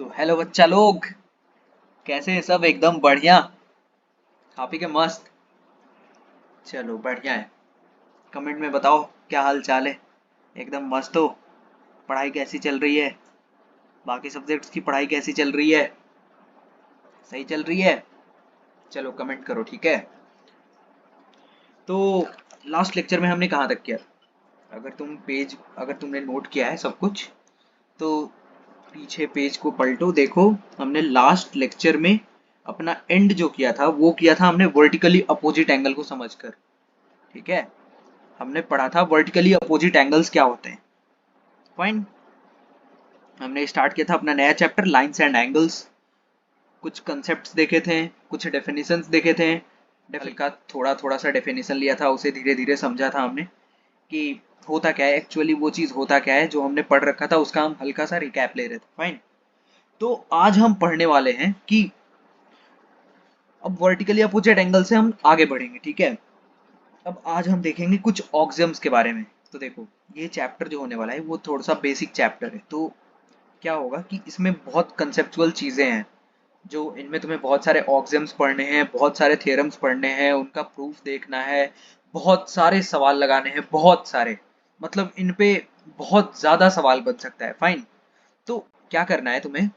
तो हेलो बच्चा लोग, कैसे हैं सब? एकदम बढ़िया, खा पी के मस्त। चलो बढ़िया है। कमेंट में बताओ क्या हाल चाल है। एकदम मस्त हो? पढ़ाई कैसी चल रही है? बाकी सब्जेक्ट्स की पढ़ाई कैसी चल रही है? सही चल रही है? चलो कमेंट करो, ठीक है। तो लास्ट लेक्चर में हमने कहाँ तक किया? अगर तुमने नोट किया है सब कुछ तो पीछे पेज को पलटो, देखो। हमने लास्ट लेक्चर में अपना एंड जो किया था वो किया था हमने वर्टिकली अपोजिट एंगल को समझकर, ठीक है। हमने पढ़ा था वर्टिकली अपोजिट एंगल्स क्या होते हैं। फाइन। हमने स्टार्ट किया था अपना नया चैप्टर लाइंस एंड एंगल्स। कुछ कंसेप्ट्स देखे थे, कुछ डेफिनेशंस देखे थे। हल्का थोड़ा थोड़ा सा डेफिनेशन लिया था, उसे धीरे धीरे समझा था हमने कि होता क्या है एक्चुअली, वो चीज़ होता क्या है जो हमने पढ़ रखा था उसका हम हल्का सा रिकैप ले रहे थे। फाइन। तो आज हम पढ़ने वाले हैं कि अब वर्टिकली अपोजिट एंगल से हम आगे बढ़ेंगे, ठीक है। अब आज हम देखेंगे कुछ ऑक्सियम्स के बारे में। तो देखो, ये चैप्टर जो होने वाला है वो थोड़ा सा बेसिक चैप्टर है। तो क्या होगा कि इसमें बहुत कंसेप्चुअल चीज़ें हैं, जो इनमें तुम्हें बहुत सारे ऑक्सियम्स पढ़ने हैं, बहुत सारे थ्योरम्स पढ़ने हैं, उनका प्रूफ देखना है, बहुत सारे सवाल लगाने हैं, बहुत सारे, मतलब इन पे बहुत ज़्यादा सवाल बन सकता है। फाइन। तो क्या करना है तुम्हें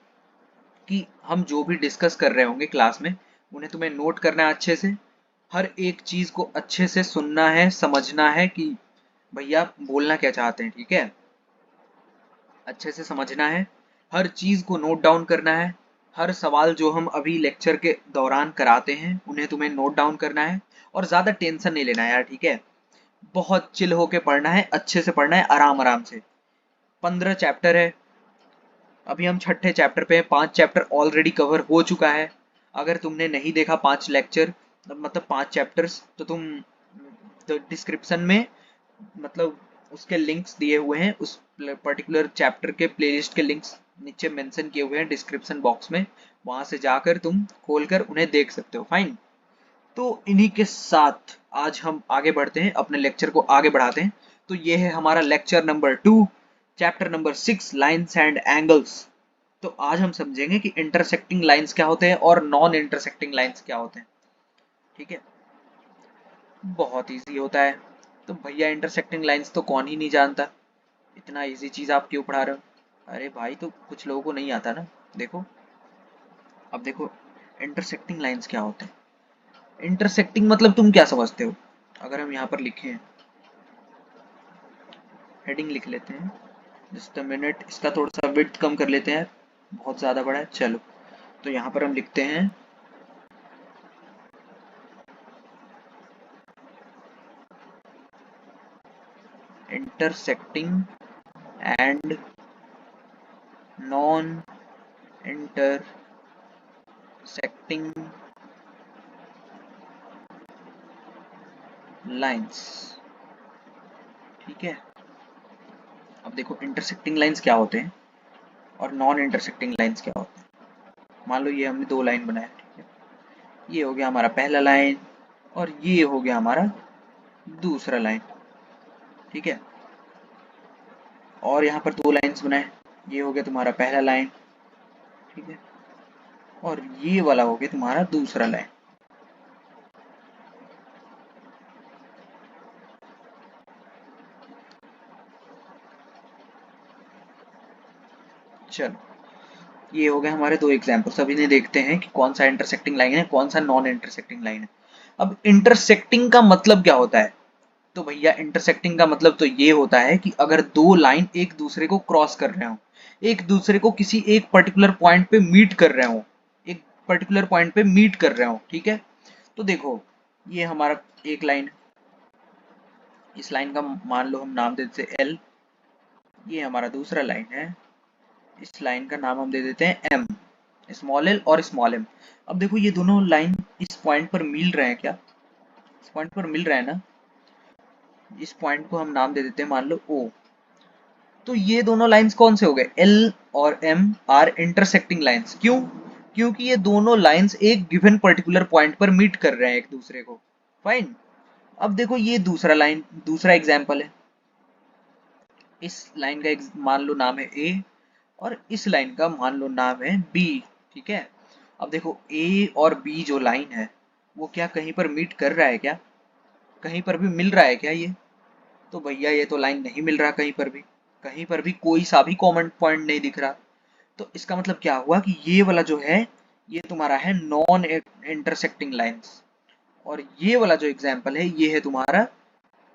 कि हम जो भी डिस्कस कर रहे होंगे क्लास में उन्हें तुम्हें नोट करना है अच्छे से। हर एक चीज़ को अच्छे से सुनना है, समझना है कि भैया बोलना क्या चाहते हैं, ठीक है। अच्छे से समझना है, हर चीज़ को नोट डाउन करना है। हर सवाल जो हम अभी लेक्चर के दौरान कराते हैं उन्हें तुम्हें नोट डाउन करना है। और ज़्यादा टेंशन नहीं लेना है यार, ठीक है। बहुत चिल होके पढ़ना है, अच्छे से पढ़ना है, आराम आराम से। 15 चैप्टर है, अभी हम छठे चैप्टर पे हैं, 5 चैप्टर ऑलरेडी कवर हो चुका है। अगर तुमने नहीं देखा 5 लेक्चर, मतलब 5 चैप्टर्स, तो तुम डिस्क्रिप्शन में, मतलब उसके लिंक्स दिए हुए हैं, उस पर्टिकुलर चैप्टर के प्लेलिस्ट के लिंक्स नीचे मेंशन किए हुए हैं डिस्क्रिप्शन बॉक्स में। वहां से जाकर तुम खोलकर उन्हें देख सकते हो। फाइन। तो इन्हीं के साथ आज हम आगे बढ़ते हैं, अपने लेक्चर को आगे बढ़ाते हैं। तो ये है हमारा lecture number 2, chapter number 6, lines and angles. तो आज हम समझेंगे कि इंटरसेक्टिंग लाइंस क्या होते हैं और नॉन इंटरसेक्टिंग लाइंस क्या होते हैं, ठीक है। बहुत इजी होता है। तो भैया इंटरसेक्टिंग लाइंस तो कौन ही नहीं जानता, इतना इजी चीज आप क्यों पढ़ा रहे हो? अरे भाई, तो कुछ लोगों को नहीं आता ना। देखो, अब देखो, इंटरसेक्टिंग लाइंस क्या होते हैं। इंटरसेक्टिंग मतलब तुम क्या समझते हो? अगर हम यहाँ पर लिखें, हेडिंग लिख लेते हैं, जस्ट अ मिनट, इसका थोड़ा सा विड्थ कम कर लेते हैं, बहुत ज़्यादा बड़ा है। चलो, तो यहाँ पर हम लिखते हैं intersecting and non intersecting lines, ठीक है। अब देखो, इंटरसेक्टिंग लाइंस क्या होते हैं और नॉन इंटरसेक्टिंग लाइंस क्या होते हैं। मान लो ये हमने दो लाइन बनाया, ठीक है। ये हो गया हमारा पहला लाइन और ये हो गया हमारा दूसरा लाइन, ठीक है। और यहाँ पर दो लाइंस बनाए, ये हो गया तुम्हारा पहला लाइन, ठीक है, और ये वाला हो गया तुम्हारा दूसरा लाइन। चलो, ये हो गए हमारे दो एग्जाम्पल्स। अभी इन्हें देखते हैं कि कौन सा इंटरसेक्टिंग लाइन है, कौन सा नॉन इंटरसेक्टिंग लाइन है। अब इंटरसेक्टिंग का मतलब क्या होता है? तो भैया इंटरसेक्टिंग का मतलब तो ये होता है कि अगर दो लाइन एक दूसरे को क्रॉस कर रहे हो, एक दूसरे को किसी एक पर्टिकुलर पॉइंट पे मीट कर रहे हो, एक पर्टिकुलर पॉइंट पे मीट कर रहे हो, ठीक है। तो देखो, ये हमारा एक लाइन, इस लाइन का मान लो हम नाम दे देते एल। ये हमारा दूसरा लाइन है, इस लाइन का नाम हम दे देते हैं एम, स्मॉल एल और स्मॉल एम। अब देखो, ये दोनों लाइन इस पॉइंट पर मिल रहे हैं क्या? इस पॉइंट पर मिल रहे हैं ना। इस पॉइंट को हम नाम दे देते हैं मान लो ओ। तो ये दोनों लाइंस कौन से हो गए? एल और एम आर इंटरसेक्टिंग लाइंस। क्यों? क्योंकि ये दोनों लाइंस एक गिवन पर्टिकुलर पॉइंट पर मीट कर रहे हैं एक दूसरे को। फाइन। अब देखो, ये दूसरा लाइन, दूसरा एग्जाम्पल है। इस लाइन का मान लो नाम है ए, और इस लाइन का मान लो नाम है बी, ठीक है। अब देखो ए और बी जो लाइन है वो क्या कहीं पर मीट कर रहा है क्या, कहीं पर भी मिल रहा है क्या ये? तो भैया ये तो लाइन नहीं मिल रहा कहीं पर भी, कहीं पर भी कोई सा भी कॉमन पॉइंट नहीं दिख रहा। तो इसका मतलब क्या हुआ कि ये वाला जो है ये तुम्हारा है नॉन इंटरसेक्टिंग लाइंस, और ये वाला जो एग्जांपल है ये है तुम्हारा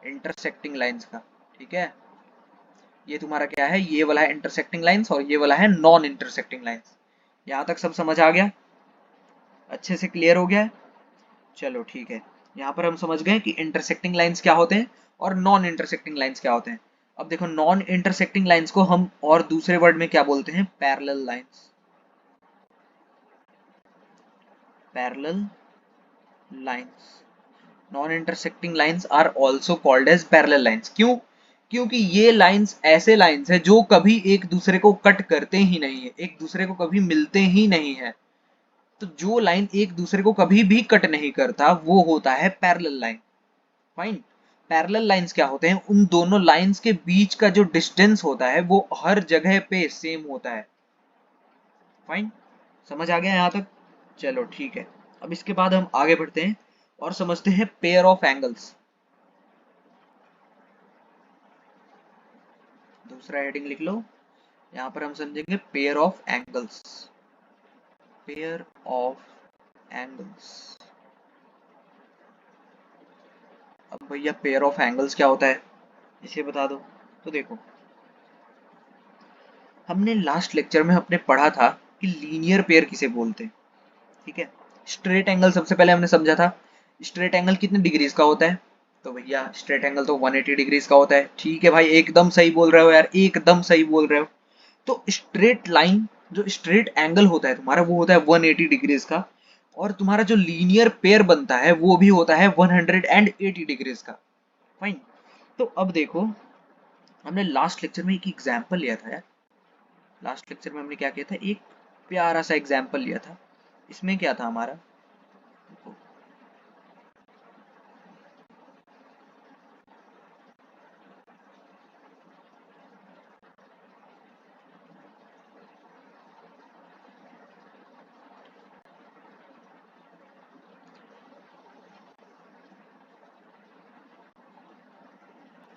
इंटरसेक्टिंग लाइंस का, ठीक है। ये तुम्हारा क्या है, ये वाला है इंटरसेक्टिंग लाइंस और ये वाला है नॉन इंटरसेक्टिंग लाइंस। यहाँ तक सब समझ आ गया, अच्छे से क्लियर हो गया है? चलो ठीक है, यहाँ पर हम समझ गए कि इंटरसेक्टिंग लाइंस क्या होते हैं और नॉन इंटरसेक्टिंग लाइंस क्या होते हैं। अब देखो नॉन इंटरसेक्टिंग लाइंस को हम और दूसरे वर्ड में क्या बोलते हैं, parallel lines. Parallel lines, non intersecting lines are also called as parallel lines. क्यों? क्योंकि ये लाइंस ऐसे लाइंस है जो कभी एक दूसरे को कट करते ही नहीं है, एक दूसरे को कभी मिलते ही नहीं है। तो जो लाइन एक दूसरे को कभी भी कट नहीं करता वो होता है parallel line. Fine. Parallel lines क्या होते हैं, उन दोनों लाइंस के बीच का जो डिस्टेंस होता है वो हर जगह पे सेम होता है। फाइन, समझ आ गया यहाँ तक? चलो ठीक है, अब इसके बाद हम आगे बढ़ते हैं और समझते हैं पेयर ऑफ एंगल्स। दूसरा हेडिंग लिख लो, यहाँ पर हम समझेंगे pair of angles. Pair of angles. अब भैया पेयर ऑफ एंगल्स क्या होता है इसे बता दो। तो देखो हमने लास्ट लेक्चर में अपने पढ़ा था कि लीनियर पेयर किसे बोलते हैं, ठीक है। स्ट्रेट एंगल सबसे पहले हमने समझा था, स्ट्रेट एंगल कितने डिग्रीज का होता है, तो भैया स्ट्रेट एंगल तो 180 डिग्रीज का होता है। ठीक है भाई, एकदम सही बोल रहे हो यार, एकदम सही बोल रहे हो। तो स्ट्रेट लाइन जो स्ट्रेट एंगल होता है तुम्हारा वो होता है 180 डिग्रीज का, और तुम्हारा जो लीनियर पेयर बनता है वो भी होता है 180 डिग्रीज का। फाइन। तो अब देखो हमने लास्ट लेक्चर में एक एग्जांपल लिया था यार, लास्ट लेक्चर में हमने क्या किया था, एक प्यारा सा एग्जांपल लिया था। इसमें क्या था हमारा,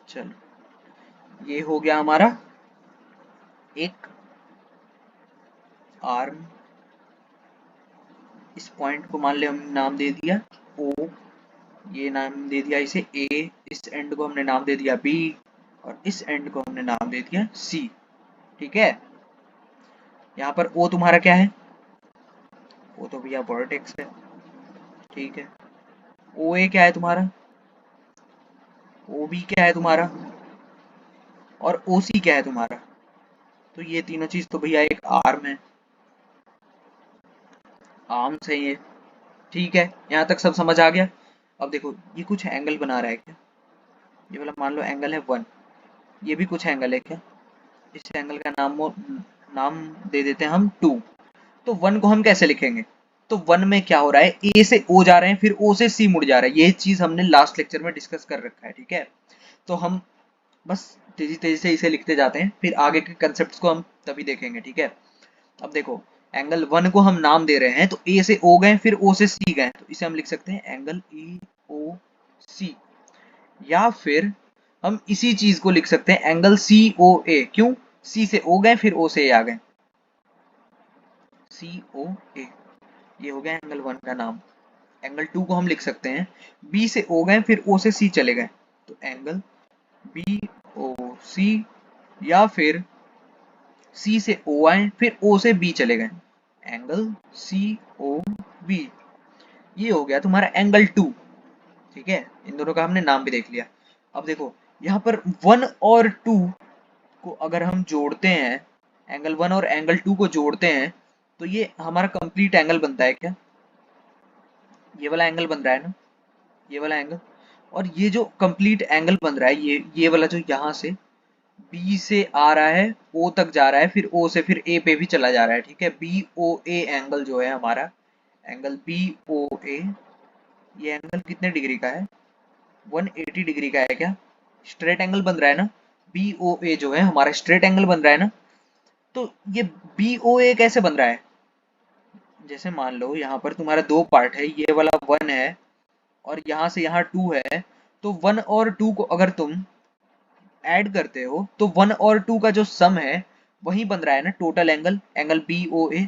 चलो ये हो गया हमारा एक आर्म, इस पॉइंट को मान ले हमने नाम दे दिया ओ, ये नाम दे दिया इसे ए, इस एंड को हमने नाम दे दिया बी, और इस एंड को हमने नाम दे दिया सी, ठीक है। यहाँ पर ओ तुम्हारा क्या है, ओ तो भैया वर्टेक्स है, ठीक है। ओ ए क्या है तुम्हारा, ओ बी क्या है तुम्हारा, और ओ सी क्या है तुम्हारा। तो ये तीनों चीज तो भैया एक आर्म है, आर्म्स है ये, ठीक है। यहाँ तक सब समझ आ गया। अब देखो ये कुछ एंगल बना रहा है क्या, ये वाला मान लो एंगल है 1, ये भी कुछ एंगल है क्या, इस एंगल का नाम दे देते हैं हम 2। तो 1 को हम कैसे लिखेंगे, तो 1 में क्या हो रहा है, ए से ओ जा रहे हैं फिर ओ से सी मुड़ जा रहा है, ये चीज हमने लास्ट लेक्चर में डिस्कस कर रखा है, ठीक है। तो हम बस तेजी तेजी से इसे लिखते जाते हैं, फिर आगे के कंसेप्ट को हम तभी देखेंगे, ठीक है। अब देखो एंगल 1 को हम नाम दे रहे हैं, तो ए से ओ गए फिर ओ से सी गए, तो इसे हम लिख सकते हैं एंगल ई ओ सी, या फिर हम इसी चीज को लिख सकते हैं एंगल सी ओ ए। क्यों, सी से ओ गए फिर ओ से ए आ गए, सी ओ ए, ये हो गया एंगल 1 का नाम। एंगल 2 को हम लिख सकते हैं बी से ओ गए फिर ओ से सी चले गए, तो एंगल बी ओ सी, या फिर सी से ओ आए फिर ओ से बी चले गए, एंगल सी ओ बी। ये हो गया तुम्हारा एंगल 2, ठीक है। इन दोनों का हमने नाम भी देख लिया। अब देखो यहाँ पर 1 और 2 को अगर हम जोड़ते हैं, एंगल 1 और एंगल 2 को जोड़ते हैं, तो ये हमारा कंप्लीट एंगल बनता है क्या, ये वाला एंगल बन रहा है ना, ये वाला एंगल। और ये जो कंप्लीट एंगल बन रहा है ये वाला जो यहाँ से बी से आ रहा है ओ तक जा रहा है फिर ओ से फिर ए पे भी चला जा रहा है, ठीक है। बी ओ ए एंगल जो है हमारा, एंगल बी ओ ए, ये एंगल कितने डिग्री का है, 180 डिग्री का है क्या, स्ट्रेट एंगल बन रहा है ना, बी ओ ए जो है हमारा स्ट्रेट एंगल बन रहा है ना। तो ये BOA कैसे बन रहा है? जैसे मान लो यहाँ पर तुम्हारा दो पार्ट है, ये वाला 1 है और यहाँ से यहाँ 2 है, तो 1 और 2 को अगर तुम ऐड करते हो तो 1 और 2 का जो सम है वही बन रहा है ना टोटल एंगल, एंगल BOA।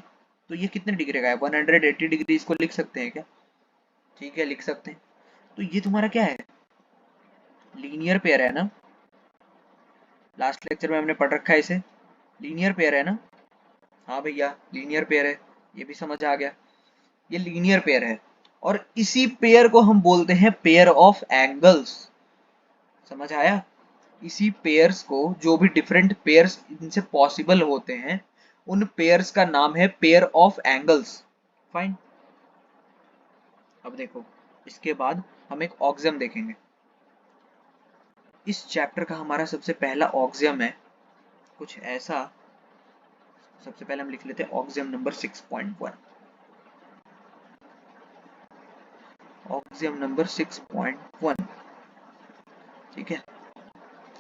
तो ये कितने डिग्री का है? 180 डिग्री। इसको लिख सकते हैं क्या? ठीक है, लिख सकते हैं। तो ये तुम्हारा क्या है? लीनियर पेयर है ना। लास्ट लेक्चर में हमने पढ़ रखा है इसे। लीनियर पेयर है ना। हाँ भैया, लीनियर पेयर है, ये भी समझ आ गया। ये लीनियर पेयर है और इसी पेयर को हम बोलते हैं पेयर ऑफ एंगल्स। समझ आया? इसी पेयर्स को, जो भी डिफरेंट पेयर्स इनसे पॉसिबल होते हैं, उन पेयर्स का नाम है पेयर ऑफ एंगल्स। फाइन। अब देखो, इसके बाद हम एक ऑक्सियम देखेंगे। इस चैप्टर का हमारा सबसे पहला ऑक्सियम है कुछ ऐसा। सबसे पहले हम लिख लेते हैं ऑक्सियम नंबर 6.1। ऑक्सियम नंबर 6.1। ठीक है,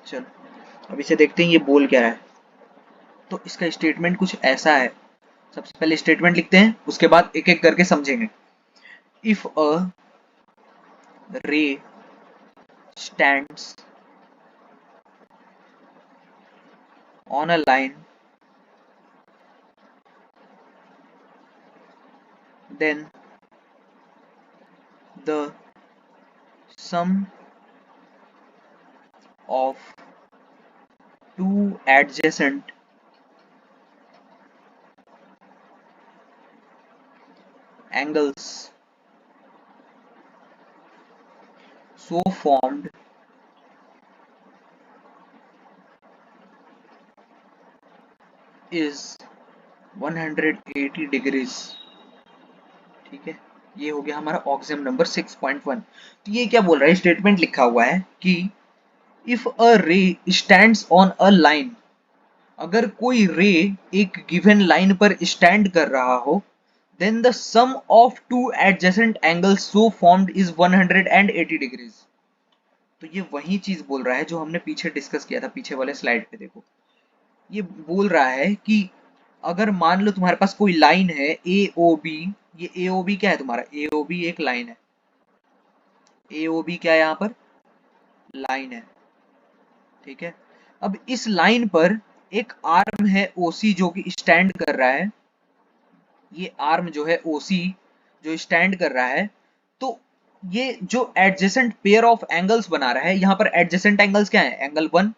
चलो अब इसे देखते हैं ये बोल क्या रहा है। तो इसका स्टेटमेंट कुछ ऐसा है। सबसे पहले स्टेटमेंट लिखते हैं, उसके बाद एक एक करके समझेंगे। इफ अ रे stands on a line, then the sum of two adjacent angles so formed is 180 degrees। ठीक है, ये हो गया हमारा ऑक्सियम नंबर 6.1। तो ये क्या बोल रहा है? स्टेटमेंट लिखा हुआ है कि इफ अ रे स्टैंड्स ऑन अ लाइन, अगर कोई रे एक गिवन लाइन पर स्टैंड कर रहा हो, then the sum of two adjacent angles so formed is 180 degrees। तो ये वही चीज बोल रहा है जो हमने पीछे डिस्कस किया था, पीछे वाले स्लाइड पे देखो। ये बोल रहा है कि अगर मान लो तुम्हारे पास कोई लाइन है AOB। ये AOB क्या है तुम्हारा? AOB एक लाइन है। AOB क्या है? यहाँ पर लाइन है। ठीक है, अब इस लाइन पर एक आर्म है OC जो कि स्टैंड कर रहा है। ये आर्म जो है OC जो स्टैंड कर रहा है, तो ये जो एडजेसेंट पेयर ऑफ एंगल्स बना रहा है, यहाँ पर एडजेसेंट एंगल्स क्या है? एंगल 1,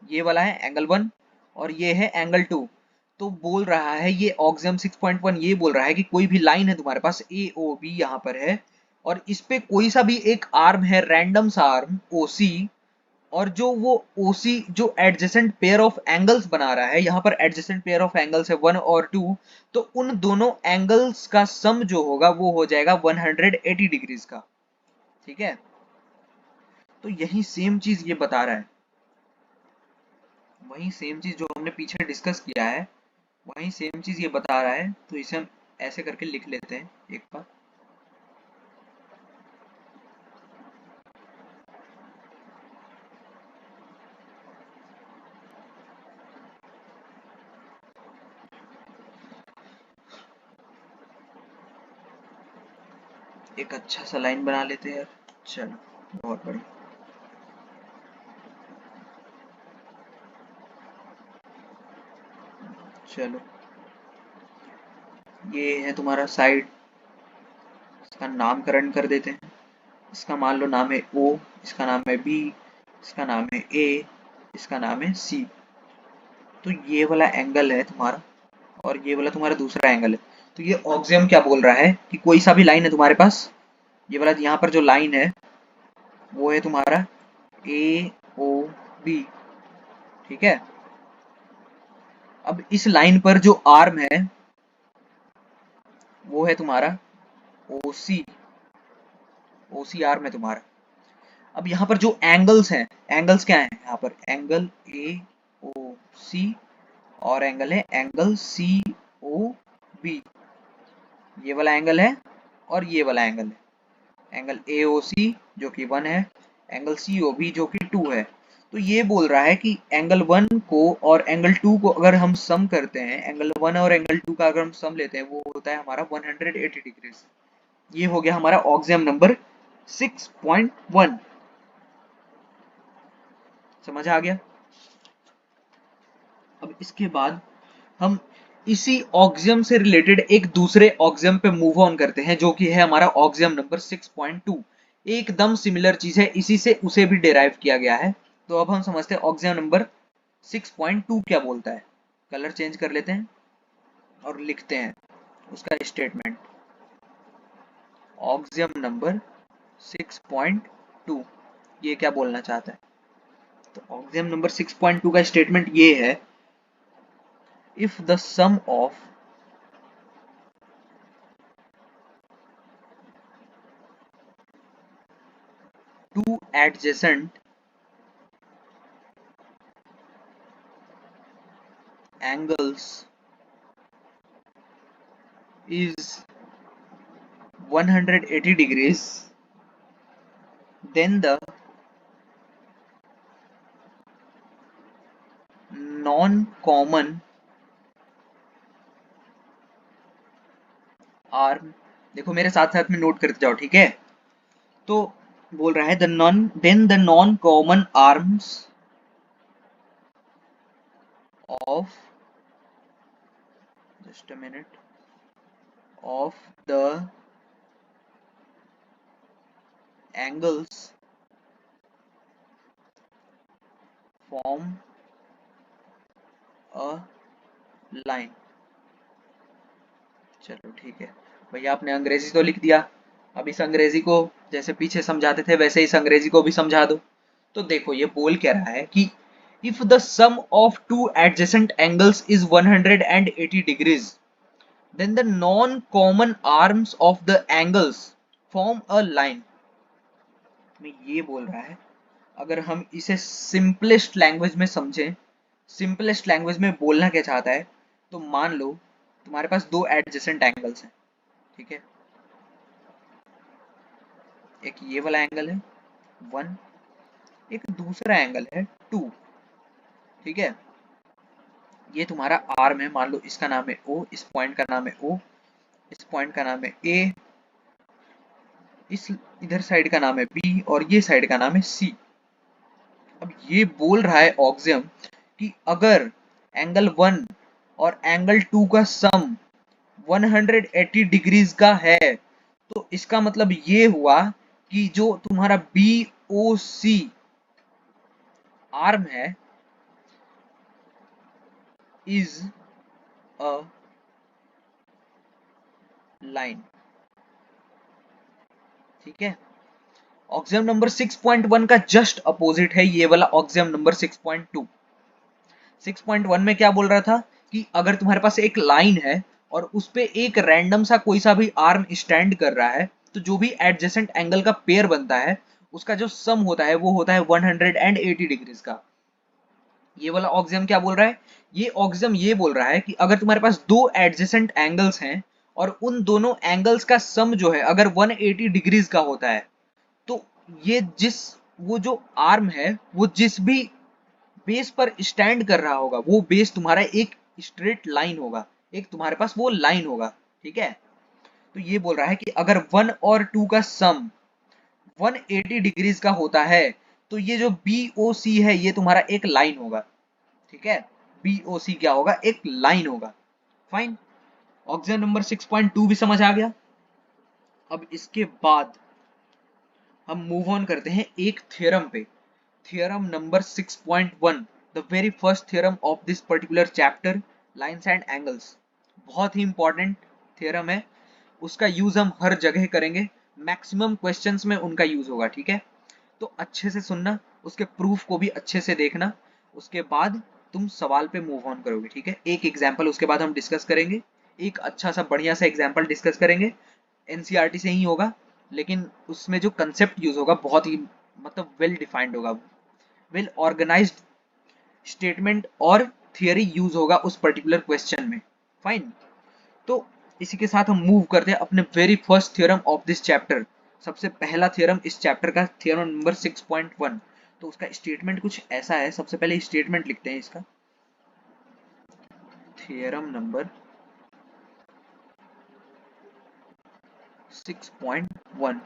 ये वाला है एंगल 1, और ये है एंगल 2। तो बोल रहा है ये ऑक्सियम 6.1 ये बोल रहा है कि कोई भी लाइन है तुम्हारे पास AOB यहाँ पर है, और इस पे कोई सा भी एक आर्म है, रैंडम सा आर्म OC, और जो वो OC जो एडजेसेंट पेयर ऑफ एंगल्स बना रहा है, यहाँ पर एडजेसेंट पेयर ऑफ एंगल्स है 1 और 2, तो उन दोनों एंगल्स का सम जो होगा वो हो जाएगा 180 डिग्रीज का। ठीक है, तो यही सेम चीज ये बता रहा है, वही सेम चीज जो हमने पीछे डिस्कस किया है, वही सेम चीज ये बता रहा है। तो इसे हम ऐसे करके लिख लेते हैं एक बार। एक अच्छा सा लाइन बना लेते हैं यार। चलो, बहुत बढ़िया। चलो, ये है तुम्हारा साइड, इसका नामकरण कर देते हैं। इसका मान लो नाम है O, इसका नाम है B, इसका नाम है A, इसका नाम है C। तो ये वाला एंगल है तुम्हारा और ये वाला तुम्हारा दूसरा एंगल है। तो ये ऑक्सियम क्या बोल रहा है कि कोई सा भी लाइन है तुम्हारे पास, ये वाला यहाँ पर जो लाइन है वो है तुम्हारा AOB। ठीक है, अब इस लाइन पर जो आर्म है वो है तुम्हारा OC। OC आर्म है तुम्हारा। अब यहाँ पर जो एंगल्स हैं, एंगल्स क्या हैं? यहाँ पर एंगल AOC और एंगल है एंगल COB। ये वाला एंगल है और ये वाला एंगल है। एंगल AOC जो कि 1 है, एंगल COB जो कि 2 है। तो ये बोल रहा है कि एंगल 1 को और एंगल 2 को अगर हम सम करते हैं, एंगल 1 और एंगल 2 का अगर हम सम लेते हैं, वो होता है हमारा 180 डिग्रीज। ये हो गया हमारा ऑक्सियम नंबर 6.1। समझ आ गया? अब इसके बाद हम इसी ऑक्सियम से रिलेटेड एक दूसरे ऑक्सियम पे मूव ऑन करते हैं, जो कि है हमारा ऑक्सियम नंबर 6.2। एकदम सिमिलर चीज है, इसी से उसे भी डिराइव किया गया है। तो अब हम समझते हैं ऑक्सियम नंबर 6.2 क्या बोलता है। कलर चेंज कर लेते हैं और लिखते हैं उसका स्टेटमेंट। ऑक्सियम नंबर 6.2 ये क्या बोलना चाहता है? तो ऑक्सियम नंबर 6.2 का स्टेटमेंट ये है, if the sum of two adjacent angles is 180 degrees, then the non-common arm, देखो मेरे साथ साथ में नोट करते जाओ, ठीक है? तो बोल रहा है then the non-common arms of, just a minute, of the angles form a line। चलो ठीक है भैया, आपने अंग्रेजी तो लिख दिया, अब इस अंग्रेजी को जैसे पीछे समझाते थे वैसे इस अंग्रेजी को भी समझा दो। तो देखो ये बोल क्या रहा है कि if the sum of two adjacent angles is 180 degrees, then the non common arms of the angles form a line. में ये बोल रहा है, अगर हम इसे सिंपलेस्ट लैंग्वेज में समझें, सिंपलेस्ट लैंग्वेज में बोलना क्या चाहता है, तो मान लो तुम्हारे पास दो एडजेसेंट एंगल्स हैं, ठीक है? एक ये वाला एंगल है 1, एक दूसरा एंगल है 2, ठीक है? ये तुम्हारा आर्म है, मान लो इसका नाम है O, इस पॉइंट का नाम है O, इस पॉइंट का नाम है A, इस इधर साइड का नाम है B और ये साइड का नाम है C। अब ये बोल रहा है ऑक्सियम कि अगर एंगल 1 और एंगल 2 का सम 180 डिग्रीज का है, तो इसका मतलब ये हुआ कि जो तुम्हारा BOC आर्म है इज अ लाइन, ठीक है? ऑक्सियम नंबर 6.1 का जस्ट अपोजिट है ये वाला ऑक्सियम नंबर 6.2। 6.1 में क्या बोल रहा था कि अगर तुम्हारे पास एक लाइन है और उस पे एक रैंडम सा कोई सा भी आर्म स्टैंड कर रहा है, तो जो भी एडजेसेंट एंगल का पेयर बनता है उसका जो सम होता है वो होता है 180 डिग्रीज का। ये वाला ऑक्सियम क्या बोल रहा है? ये ऑक्सियम ये बोल रहा है कि अगर तुम्हारे पास दो एडजेसेंट एंगल्स हैं और उन दोनों एंगल्स का सम जो है अगर 180 डिग्रीज का होता है, तो ये वो जो आर्म है वो जिस भी बेस पर स्टैंड कर रहा होगा वो बेस तुम्हारा एक स्ट्रेट लाइन होगा, एक तुम्हारे पास वो लाइन होगा, ठीक है? तो ये बोल रहा है कि अगर 1 और 2 का सम 180 डिग्रीज का होता है, तो ये जो BOC है ये तुम्हारा एक लाइन होगा, ठीक है? BOC क्या होगा? एक लाइन होगा। फाइन, ऑक्सियम नंबर 6.2 भी समझ आ गया। अब इसके बाद हम मूव ऑन करते हैं एक थ्योरम पे, theorem number 6.1, the very first theorem of this particular chapter, lines and angles. बहुत ही इंपॉर्टेंट थ्योरम है, उसका यूज हम हर जगह करेंगे, मैक्सिमम क्वेश्चंस में उनका यूज होगा, ठीक है? तो अच्छे से सुनना, उसके प्रूफ को भी अच्छे से देखना, उसके बाद तुम सवाल पे मूव ऑन करोगे, ठीक है? एक एग्जाम्पल उसके बाद हम डिस्कस करेंगे, एक अच्छा सा बढ़िया सा एग्जाम्पल डिस्कस करेंगे, एनसीईआरटी से ही होगा, लेकिन उसमें जो कंसेप्ट यूज होगा बहुत ही मतलब वेल डिफाइंड होगा, वेल ऑर्गेनाइज्ड स्टेटमेंट और थियरी यूज होगा उस पर्टिकुलर क्वेश्चन में। फाइन, तो इसी के साथ हम मूव करते हैं अपने very first theorem of this chapter. सबसे पहला थ्योरम इस चैप्टर का, थ्योरम नंबर 6.1, तो उसका स्टेटमेंट कुछ ऐसा है, सबसे पहले स्टेटमेंट लिखते हैं इसका। Theorem number 6.1।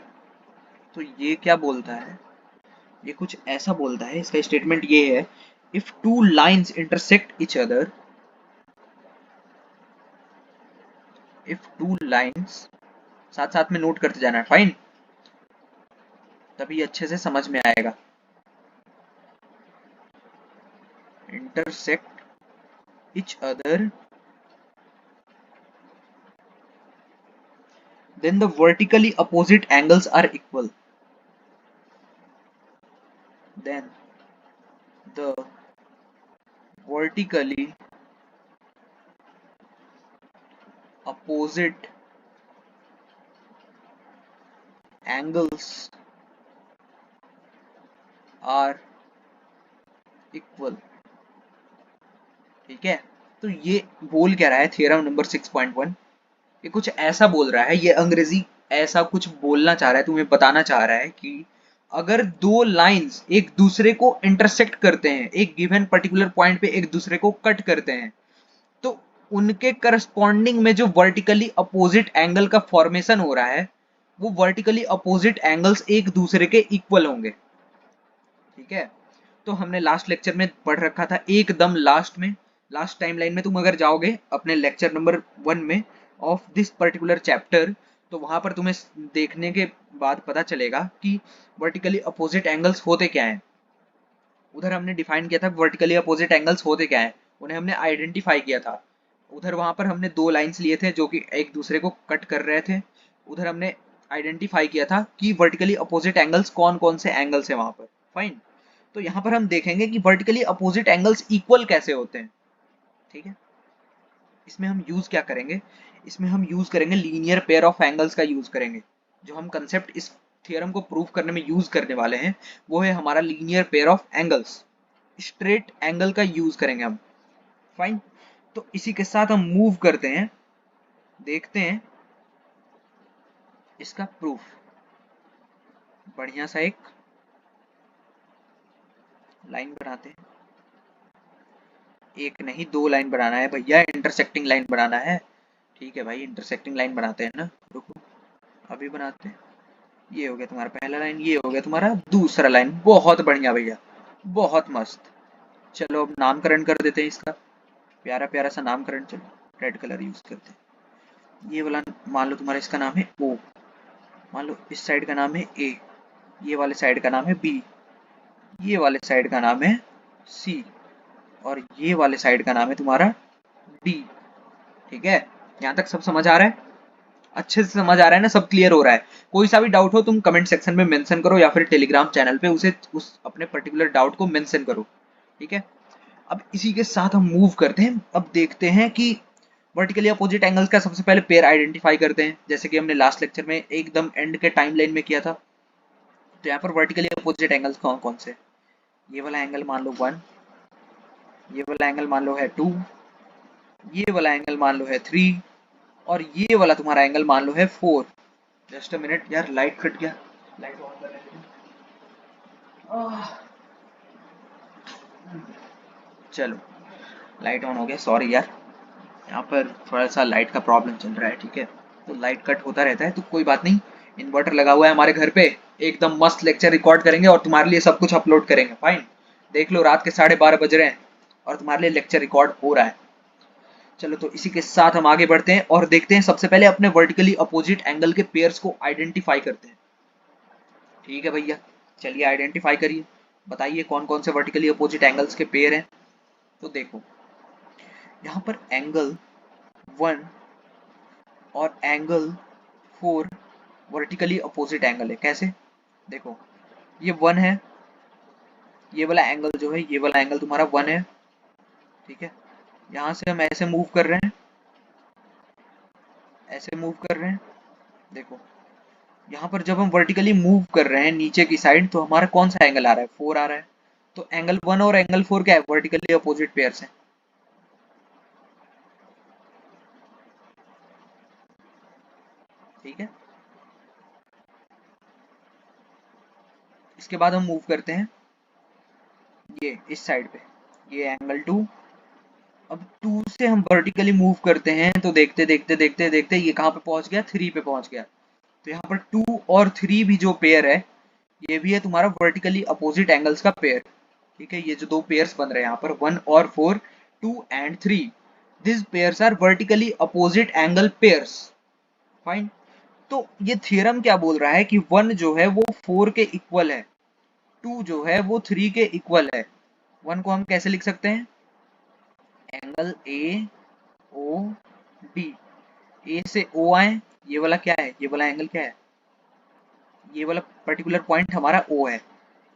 तो ये क्या बोलता है, ये कुछ ऐसा बोलता है, इसका स्टेटमेंट ये है, if two lines intersect each other, if two lines, साथ साथ में नोट करते जाना, फाइन, तभी अच्छे से समझ में आएगा। Intersect each other, then the vertically opposite angles are equal, then the vertically opposite angles are equal। ठीक है, तो ये बोल क्या रहा है थ्योरम नंबर 6.1, ये कुछ ऐसा बोल रहा है, ये अंग्रेजी ऐसा कुछ बोलना चाह रहा है, तुम्हें बताना चाह रहा है कि अगर दो लाइंस एक दूसरे को इंटरसेक्ट करते हैं, एक गिवन पर्टिकुलर पॉइंट पे एक दूसरे को कट करते हैं, तो उनके करस्पॉन्डिंग में जो वर्टिकली अपोजिट एंगल का फॉर्मेशन हो रहा है, वो वर्टिकली अपोजिट एंगल्स एक दूसरे के इक्वल होंगे। ठीक है, तो हमने लास्ट लेक्चर में पढ़ रखा था, एकदम लास्ट में, लास्ट टाइमलाइन में तुम अगर जाओगे अपने लेक्चर नंबर 1 में ऑफ दिस पर्टिकुलर चैप्टर, तो वहां पर तुम्हें देखने के बाद पता चलेगा कि वर्टिकली अपोजिट एंगल्स होते क्या हैं। उधर हमने डिफाइन किया था वर्टिकली अपोजिट एंगल्स होते क्या हैं, उन्हें हमने आइडेंटिफाई किया था। उधर वहां पर हमने दो लाइंस लिए थे जो कि एक दूसरे को कट कर रहे थे, उधर हमने आइडेंटिफाई किया था कि वर्टिकली अपोजिट एंगल्स कौन कौन से एंगल्स हैं वहां पर, फाइन। तो यहाँ पर हम देखेंगे कि वर्टिकली अपोजिट एंगल्स इक्वल कैसे होते हैं। ठीक है, इसमें हम यूज क्या करेंगे, इसमें हम यूज करेंगे लीनियर पेयर ऑफ एंगल्स का यूज करेंगे। जो हम कंसेप्ट इस थ्योरम को प्रूव करने में यूज करने वाले हैं वो है हमारा linear pair of angles, straight angle का यूज करेंगे हम, फाइन। तो इसी के साथ हम मूव करते हैं, देखते हैं इसका प्रूफ। बढ़िया सा एक लाइन बनाते हैं, एक नहीं दो लाइन बनाना है भैया, इंटरसेक्टिंग लाइन बनाना है। ठीक है भाई, इंटरसेक्टिंग लाइन बनाते हैं ना, रुको अभी बनाते हैं। ये हो गया तुम्हारा पहला लाइन, ये हो गया तुम्हारा दूसरा लाइन, बहुत बढ़िया भैया, बहुत मस्त। चलो अब नामकरण कर देते हैं इसका, प्यारा प्यारा सा नामकरण। चलो रेड कलर यूज करते हैं। ये वाला मान लो तुम्हारा, इसका नाम है ओ, मान लो इस साइड का नाम है ए, ये वाले साइड का नाम है बी, ये वाले साइड का नाम है सी, और ये वाले साइड का नाम है तुम्हारा डी। ठीक है, यहाँ तक सब समझ आ रहा है, अच्छे से समझ आ रहा है ना, सब क्लियर हो रहा है। कोई सा भी डाउट हो तुम कमेंट सेक्शन में मेंशन करो, या फिर टेलीग्राम चैनल पे उसे उस अपने पर्टिकुलर डाउट को मेंशन करो। ठीक है, अब इसी के साथ हम मूव करते हैं, अब देखते हैं कि वर्टिकली अपोजिट एंगल्स का सबसे पहले पेयर आइडेंटिफाई करते हैं, जैसे कि हमने लास्ट लेक्चर में एकदम एंड के टाइमलाइन में किया था। तो यहाँ पर वर्टिकली अपोजिट एंगल्स कौन कौन से, ये वाला एंगल मान लो 1, ये वाला एंगल मान लो है 2, ये वाला एंगल मान लो है 3, और ये वाला तुम्हारा एंगल मान लो है 4। जस्ट अ मिनट यार, लाइट कट गया, लाइट ऑन कर लेते हैं। चलो लाइट ऑन हो गया, सॉरी यार, यहाँ पर थोड़ा सा लाइट का प्रॉब्लम चल रहा है। ठीक है, तो लाइट कट होता रहता है, तो कोई बात नहीं, इन्वर्टर लगा हुआ है हमारे घर पे, एकदम मस्त लेक्चर रिकॉर्ड करेंगे और तुम्हारे लिए सब कुछ अपलोड करेंगे, फाइन। देख लो रात के 12:30 बज रहे हैं और तुम्हारे लिए लेक्चर रिकॉर्ड हो रहा है। चलो तो इसी के साथ हम आगे बढ़ते हैं और देखते हैं, सबसे पहले अपने वर्टिकली अपोजिट एंगल के पेयर्स को आइडेंटिफाई करते हैं। ठीक है भैया, चलिए आइडेंटिफाई करिए, बताइए कौन कौन से वर्टिकली अपोजिट एंगल्स के पेयर हैं। तो देखो यहाँ पर एंगल 1 और एंगल 4 वर्टिकली अपोजिट एंगल है। कैसे, देखो ये 1 है, ये वाला एंगल जो है, ये वाला एंगल तुम्हारा 1 है। ठीक है, यहाँ से हम ऐसे मूव कर रहे हैं, ऐसे मूव कर रहे हैं, देखो यहाँ पर जब हम वर्टिकली मूव कर रहे हैं नीचे की साइड, तो हमारा कौन सा एंगल आ रहा है, 4 आ रहा है। तो एंगल 1 और एंगल 4 क्या है, वर्टिकली अपोजिट पेयर्स हैं। ठीक है, इसके बाद हम मूव करते हैं, ये इस साइड पे, ये एंगल 2। अब 2 से हम वर्टिकली मूव करते हैं तो देखते देखते देखते देखते ये कहाँ पे पहुंच गया, 3 पे पहुंच गया। तो यहाँ पर 2 और 3 भी जो पेयर है, ये भी है तुम्हारा वर्टिकली अपोजिट एंगल्स का पेयर। ठीक है, ये जो दो पेयर्स बन रहे हैं यहाँ पर 1 और 4, 2 and 3, this pairs are vertically opposite angle pairs. Fine. तो ये थ्योरम क्या बोल रहा है कि 1 जो है वो 4 के इक्वल है, 2 जो है वो 3 के इक्वल है। 1 को हम कैसे लिख सकते हैं, एंगल ए ओ डी, ए से ओ आए, ये वाला क्या है, ये वाला एंगल क्या है, ये वाला पर्टिकुलर पॉइंट हमारा ओ है।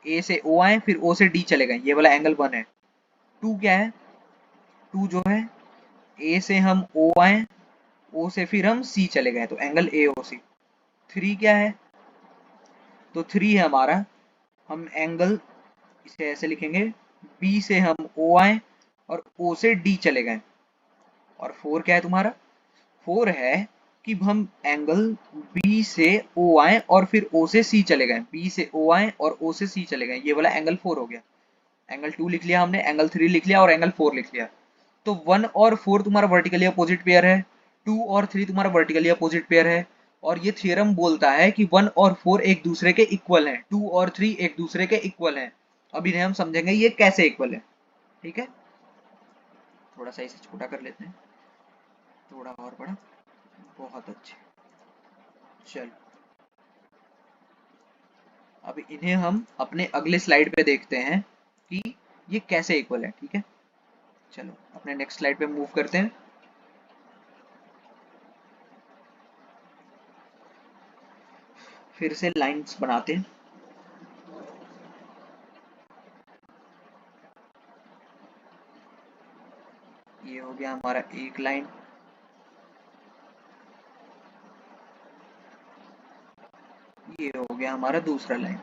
ए से ओ आए फिर ओ से डी चले गए, ये वाला एंगल 1 है। 2 क्या है, 2 जो है ए से हम ओ आए, ओ से फिर हम सी चले गए, तो एंगल ए ओ सी। 3 क्या है, तो 3 है हमारा, हम एंगल इसे ऐसे लिखेंगे, बी से हम ओ आए और ओ से डी चले गए। और 4 क्या है तुम्हारा, 4 है कि हम एंगल बी से ओ आए और फिर ओ से सी चले गए, बी से ओ आए और ओ से सी चले गए, ये वाला एंगल 4 हो गया। एंगल 2 लिख लिया हमने, एंगल 3 लिख लिया और एंगल 4 लिख लिया। तो 1 और 4 तुम्हारा वर्टिकली अपोजिट पेयर है, 2 और 3 तुम्हारा वर्टिकली अपोजिट पेयर है। और ये थ्योरम बोलता है कि 1 और 4 एक दूसरे के इक्वल हैं, 2 और 3 एक दूसरे के इक्वल हैं। अब इन्हें हम समझेंगे ये कैसे इक्वल है। ठीक है, थोड़ा सा इसे छोटा कर लेते हैं, थोड़ा और बड़ा, बहुत अच्छे। चलो अब इन्हें हम अपने अगले स्लाइड पे देखते हैं कि ये कैसे इक्वल है। ठीक है, चलो अपने नेक्स्ट स्लाइड पे मूव करते हैं। फिर से लाइंस बनाते हैं। ये हो गया हमारा एक लाइन, ये हो गया हमारा दूसरा लाइन।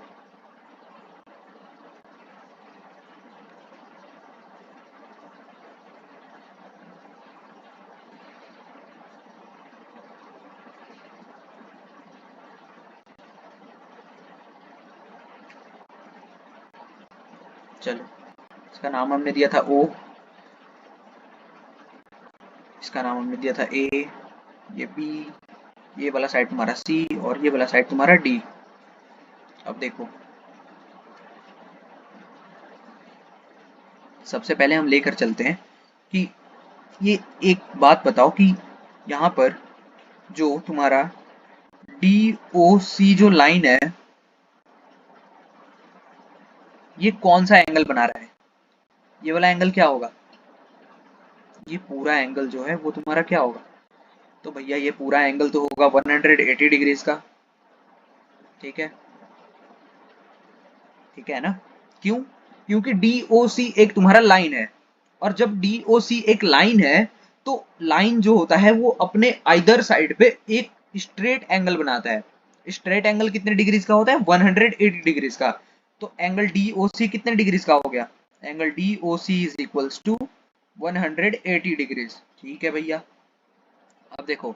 चलो इसका नाम हमने दिया था ओ, इसका नाम हमने दिया था ए, ये बी, ये वाला साइड तुम्हारा सी और ये वाला साइड तुम्हारा डी। अब देखो, सबसे पहले हम लेकर चलते हैं कि ये एक बात बताओ कि यहाँ पर जो तुम्हारा डी ओ सी जो लाइन है, ये कौन सा एंगल बना रहा है, ये वाला एंगल क्या होगा, ये पूरा एंगल जो है वो तुम्हारा क्या होगा, तो भैया ये पूरा एंगल तो होगा 180 डिग्रीज का। ठीक है, ठीक है ना, क्यों, क्योंकि DOC एक तुम्हारा लाइन है, और जब DOC एक लाइन है तो लाइन जो होता है वो अपने आइदर साइड पे एक स्ट्रेट एंगल बनाता है। स्ट्रेट एंगल कितने डिग्रीज का होता है, 180 डिग्रीज का। तो एंगल DOC कितने डिग्रीज का हो गया, angle DOC is equals to 180 degrees. ठीक है भैया, अब देखो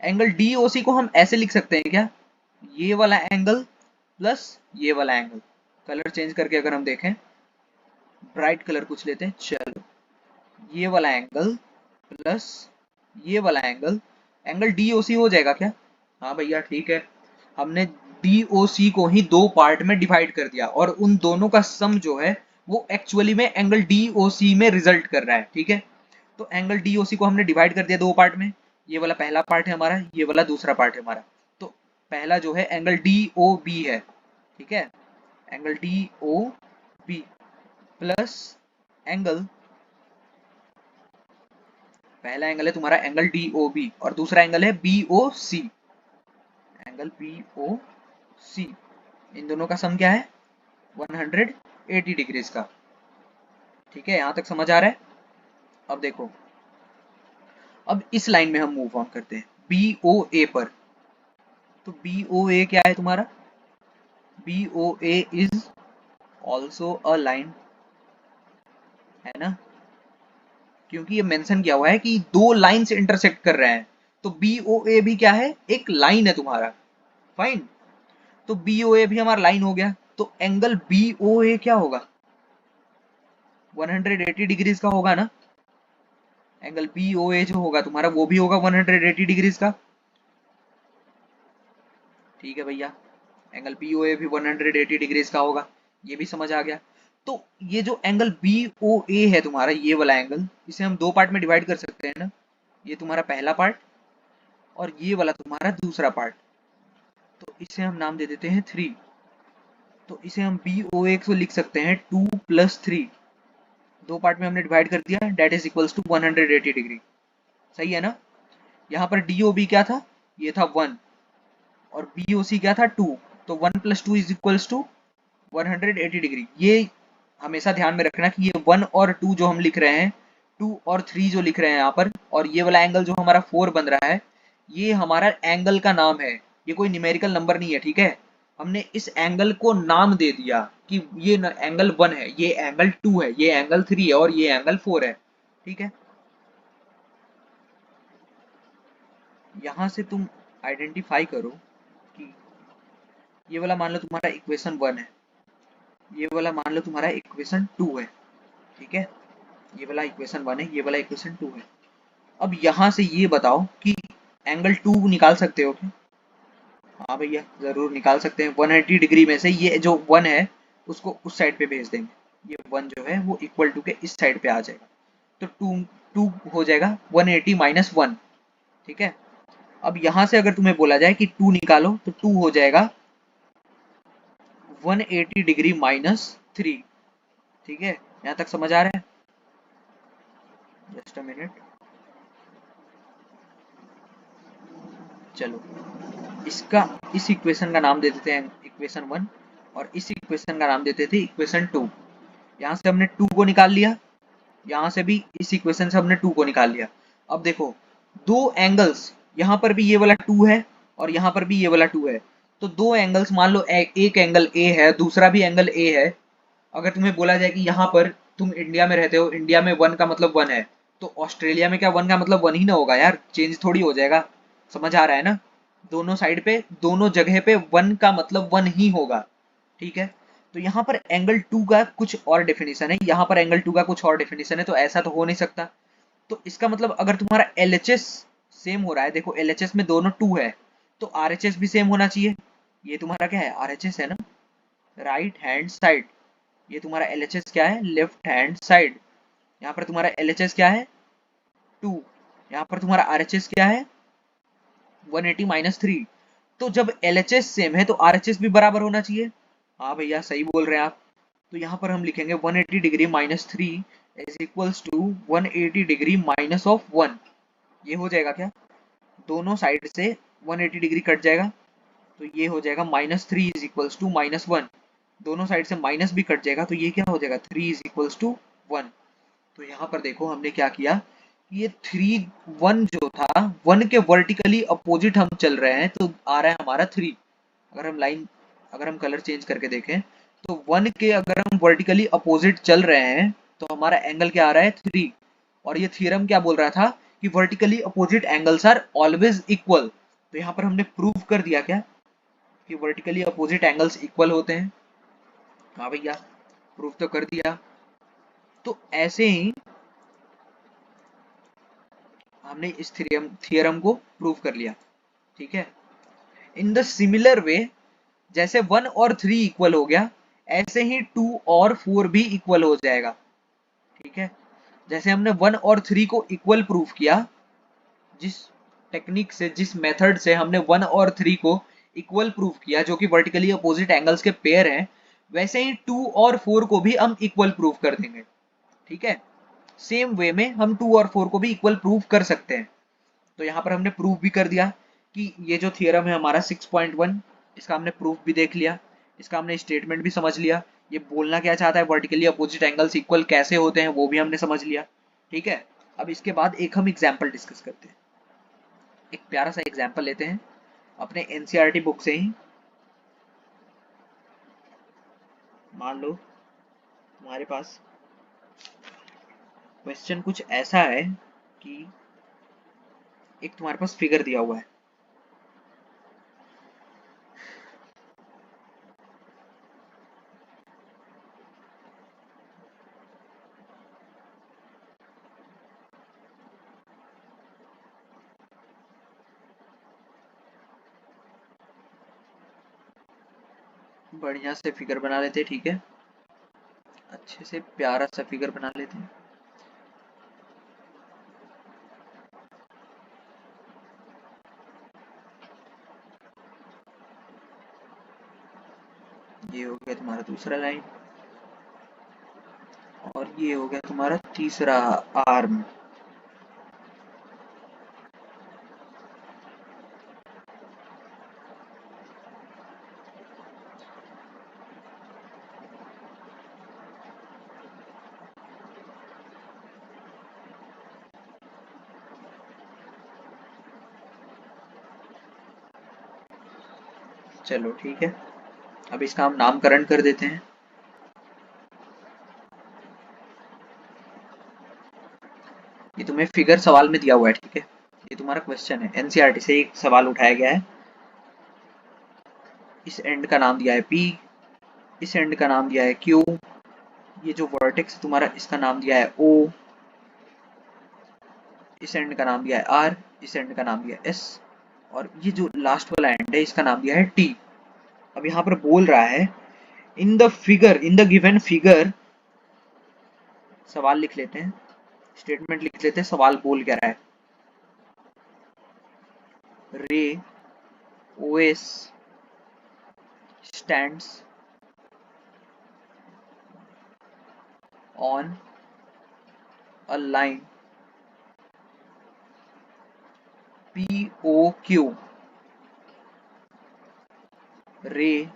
एंगल DOC को हम ऐसे लिख सकते हैं क्या, ये वाला एंगल प्लस ये वाला एंगल, कलर चेंज करके अगर हम देखें, ब्राइट कलर कुछ लेते हैं, चलो ये वाला एंगल प्लस ये वाला एंगल, एंगल DOC हो जाएगा क्या, हाँ भैया ठीक है। हमने DOC को ही दो पार्ट में डिवाइड कर दिया और उन दोनों का सम जो है वो एक्चुअली में एंगल DOC में रिजल्ट कर रहा है। ठीक है, तो एंगल DOC को हमने डिवाइड कर दिया दो पार्ट में, ये वाला पहला पार्ट है हमारा, ये वाला दूसरा पार्ट है हमारा। तो पहला जो है एंगल DOB है, ठीक है, एंगल DOB प्लस एंगल, पहला एंगल है तुम्हारा एंगल DOB और दूसरा एंगल है BOC, एंगल BOC, इन दोनों का सम क्या है 180 डिग्रीज का। ठीक है, यहां तक समझ आ रहा है। अब देखो, अब इस लाइन में हम मूव ऑन करते हैं BOA पर। तो BOA क्या है तुम्हारा, BOA is also a line, है ना, क्योंकि ये मेंशन किया हुआ है कि दो लाइन से इंटरसेक्ट कर रहे हैं। तो BOA भी क्या है, एक लाइन है तुम्हारा। फाइन, तो BOA भी हमारा लाइन हो गया, तो एंगल BOA क्या होगा, 180 डिग्रीज का होगा ना, एंगल बी ओ ए जो होगा तुम्हारा वो भी होगा 180 डिग्रीज का। ठीक है भैया, एंगल बी ओ ए भी 180 डिग्रीज का होगा, ये भी समझ आ गया। तो ये जो एंगल बी ओ ए है तुम्हारा, ये वाला एंगल, इसे हम दो पार्ट में डिवाइड कर सकते हैं ना, ये तुम्हारा पहला पार्ट और ये वाला तुम्हारा दूसरा पार्ट। तो इसे हम नाम दे देते हैं 3। तो इसे हम बी ओ ए को लिख सकते हैं 2 + 3, दो पार्ट में हमने डिवाइड कर दिया, that is equals to 180 degree. सही है ना। यहाँ पर डी ओ बी क्या था, ये था 1, और बी ओ सी क्या था 2, तो 1 + 2 इज इक्वल्स टू 180 डिग्री। ये हमेशा ध्यान में रखना कि ये 1 और 2 जो हम लिख रहे हैं, 2 और 3 जो लिख रहे हैं यहाँ पर, और ये वाला एंगल जो हमारा 4 बन रहा है, ये हमारा एंगल का नाम है, ये कोई न्यूमेरिकल नंबर नहीं है। ठीक है, हमने इस एंगल को नाम दे दिया कि ये एंगल 1 है, ये एंगल 2 है, ये एंगल 3 है और ये एंगल 4 है। ठीक है, यहां से तुम आइडेंटिफाई करो कि ये वाला मान लो तुम्हारा इक्वेशन 1 है, ये वाला मान लो तुम्हारा इक्वेशन 2 है। ठीक है, ये वाला इक्वेशन 1 है, ये वाला इक्वेशन 2 है। अब यहां से ये बताओ कि एंगल 2 निकाल सकते हो क्या। हाँ भैया, जरूर निकाल सकते हैं। 180 डिग्री में से ये जो 1 है उसको उस साइड पे भेज देंगे, ये 1 जो है वो इक्वल टू के इस साइड पे आ जाएगा, तो 2 2 हो जाएगा 180 - 1। ठीक है, अब यहां से अगर तुम्हें बोला जाए कि 2 निकालो, तो 2 हो जाएगा 180 डिग्री -3। ठीक है, यहां तक समझ आ रहा है। जस्ट अ मिनट, चलो इसका, इस इक्वेशन का नाम दे देते हैं इक्वेशन 1, और इस इक्वेशन का नाम देते थे इक्वेशन 2। यहाँ से हमने 2 को निकाल लिया, यहाँ से भी इस इक्वेशन से हमने 2 को निकाल लिया। अब देखो, दो एंगल्स, यहाँ पर भी ये वाला 2 है और यहाँ पर भी ये वाला 2 है, तो दो एंगल्स मान लो, एक एंगल ए है, दूसरा भी एंगल ए है। अगर तुम्हें बोला जाए कि यहाँ पर तुम इंडिया में रहते हो, इंडिया में 1 का मतलब 1 है, तो ऑस्ट्रेलिया में क्या 1 का मतलब 1 ही ना होगा यार, चेंज थोड़ी हो जाएगा। समझ आ रहा है ना, दोनों साइड पे, दोनों जगह पे 1 का मतलब 1 ही होगा। ठीक है, तो यहाँ पर एंगल 2 का कुछ और डेफिनेशन है, यहाँ पर एंगल 2 का कुछ और डेफिनेशन है, तो ऐसा तो हो नहीं सकता। तो इसका मतलब अगर तुम्हारा LHS सेम हो रहा है, देखो LHS में दोनों 2 है, तो RHS भी सेम होना चाहिए। ये तुम्हारा क्या है, RHS है ना, राइट हैंड साइड। ये तुम्हारा LHS क्या है, लेफ्ट हैंड साइड। यहाँ पर तुम्हारा LHS क्या है 2, यहाँ पर तुम्हारा RHS क्या है 180 - 3। तो जब LHS सेम है तो RHS भी बराबर होना चाहिए। हाँ भैया, सही बोल रहे हैं आप। तो यहाँ पर हम लिखेंगे 180 degree -3 is equals to 180 degree minus of 1। ये हो जाएगा क्या, दोनों साइड से 180 डिग्री कट जाएगा, तो ये हो जाएगा -3 इज इक्वल्स टू -1। दोनों साइड से माइनस भी कट जाएगा, तो ये क्या हो जाएगा 3 इज इक्वल्स टू 1। तो यहाँ पर देखो हमने क्या किया, ये 3 1 जो था, 1 के वर्टिकली अपोजिट हम चल रहे हैं, तो आ रहा है हमारा 3। अगर हम लाइन, अगर हम कलर चेंज करके देखें, तो 1 के अगर हम वर्टिकली अपोजिट चल रहे हैं, तो हमारा एंगल क्या आ रहा है 3। और ये थ्योरम क्या बोल रहा था कि vertically opposite angles are always equal. तो यहाँ पर हमने प्रूव कर दिया क्या कि वर्टिकली अपोजिट एंगल्स इक्वल होते हैं। हाँ भैया, प्रूव तो कर दिया। तो ऐसे ही हमने इस थ्योरम को प्रूव कर लिया। ठीक है, इन द सिमिलर वे, जैसे 1 और 3 इक्वल हो गया, ऐसे ही 2 और 4 भी इक्वल हो जाएगा। ठीक है, जैसे हमने 1 और 3 को इक्वल प्रूव किया, जिस टेक्निक से, जिस मेथड से हमने 1 और 3 को इक्वल प्रूव किया, जो कि वर्टिकली अपोजिट एंगल्स के पेयर हैं, वैसे ही 2 और 4 को भी हम इक्वल प्रूव कर देंगे। ठीक है, सेम वे में हम 2 और 4 को भी इक्वल प्रूव कर सकते हैं। तो यहाँ पर हमने प्रूफ भी कर दिया कि ये जो थियरम है हमारा 6.1, इसका हमने प्रूफ भी देख लिया, इसका हमने स्टेटमेंट भी समझ लिया, ये बोलना क्या चाहता है, वर्टिकली अपोजिट एंगल्स इक्वल कैसे होते हैं वो भी हमने समझ लिया। ठीक है, अब इसके बाद एक हम एग्जाम्पल डिस्कस करते हैं। एक प्यारा सा एग्जाम्पल लेते हैं अपने एनसीईआरटी बुक से ही। मान लो तुम्हारे पास क्वेश्चन कुछ ऐसा है कि एक तुम्हारे पास फिगर दिया हुआ है, बढ़िया से फिगर बना लेते हैं, ठीक है, अच्छे से प्यारा सा फिगर बना लेते हैं। ये हो गया तुम्हारा दूसरा लाइन, और ये हो गया तुम्हारा तीसरा आर्म। चलो ठीक है, अब इसका हम नामकरण कर देते हैं। ये तुम्हें फिगर सवाल में दिया हुआ है, ठीक है, ये तुम्हारा क्वेश्चन है, एनसीईआरटी से एक सवाल उठाया गया है। इस एंड का नाम दिया है P, इस एंड का नाम दिया है Q, ये जो वर्टेक्स तुम्हारा इसका नाम दिया है O, इस एंड का नाम दिया है R, इस एंड का नाम दिया है S, और ये जो लास्ट वाला एंड है इसका नाम दिया है T। अब यहाँ पर बोल रहा है in the figure, in the given figure, सवाल लिख लेते हैं, स्टेटमेंट लिख लेते हैं, सवाल बोल क्या रहा है। रे OS stands on a line POQ. Ray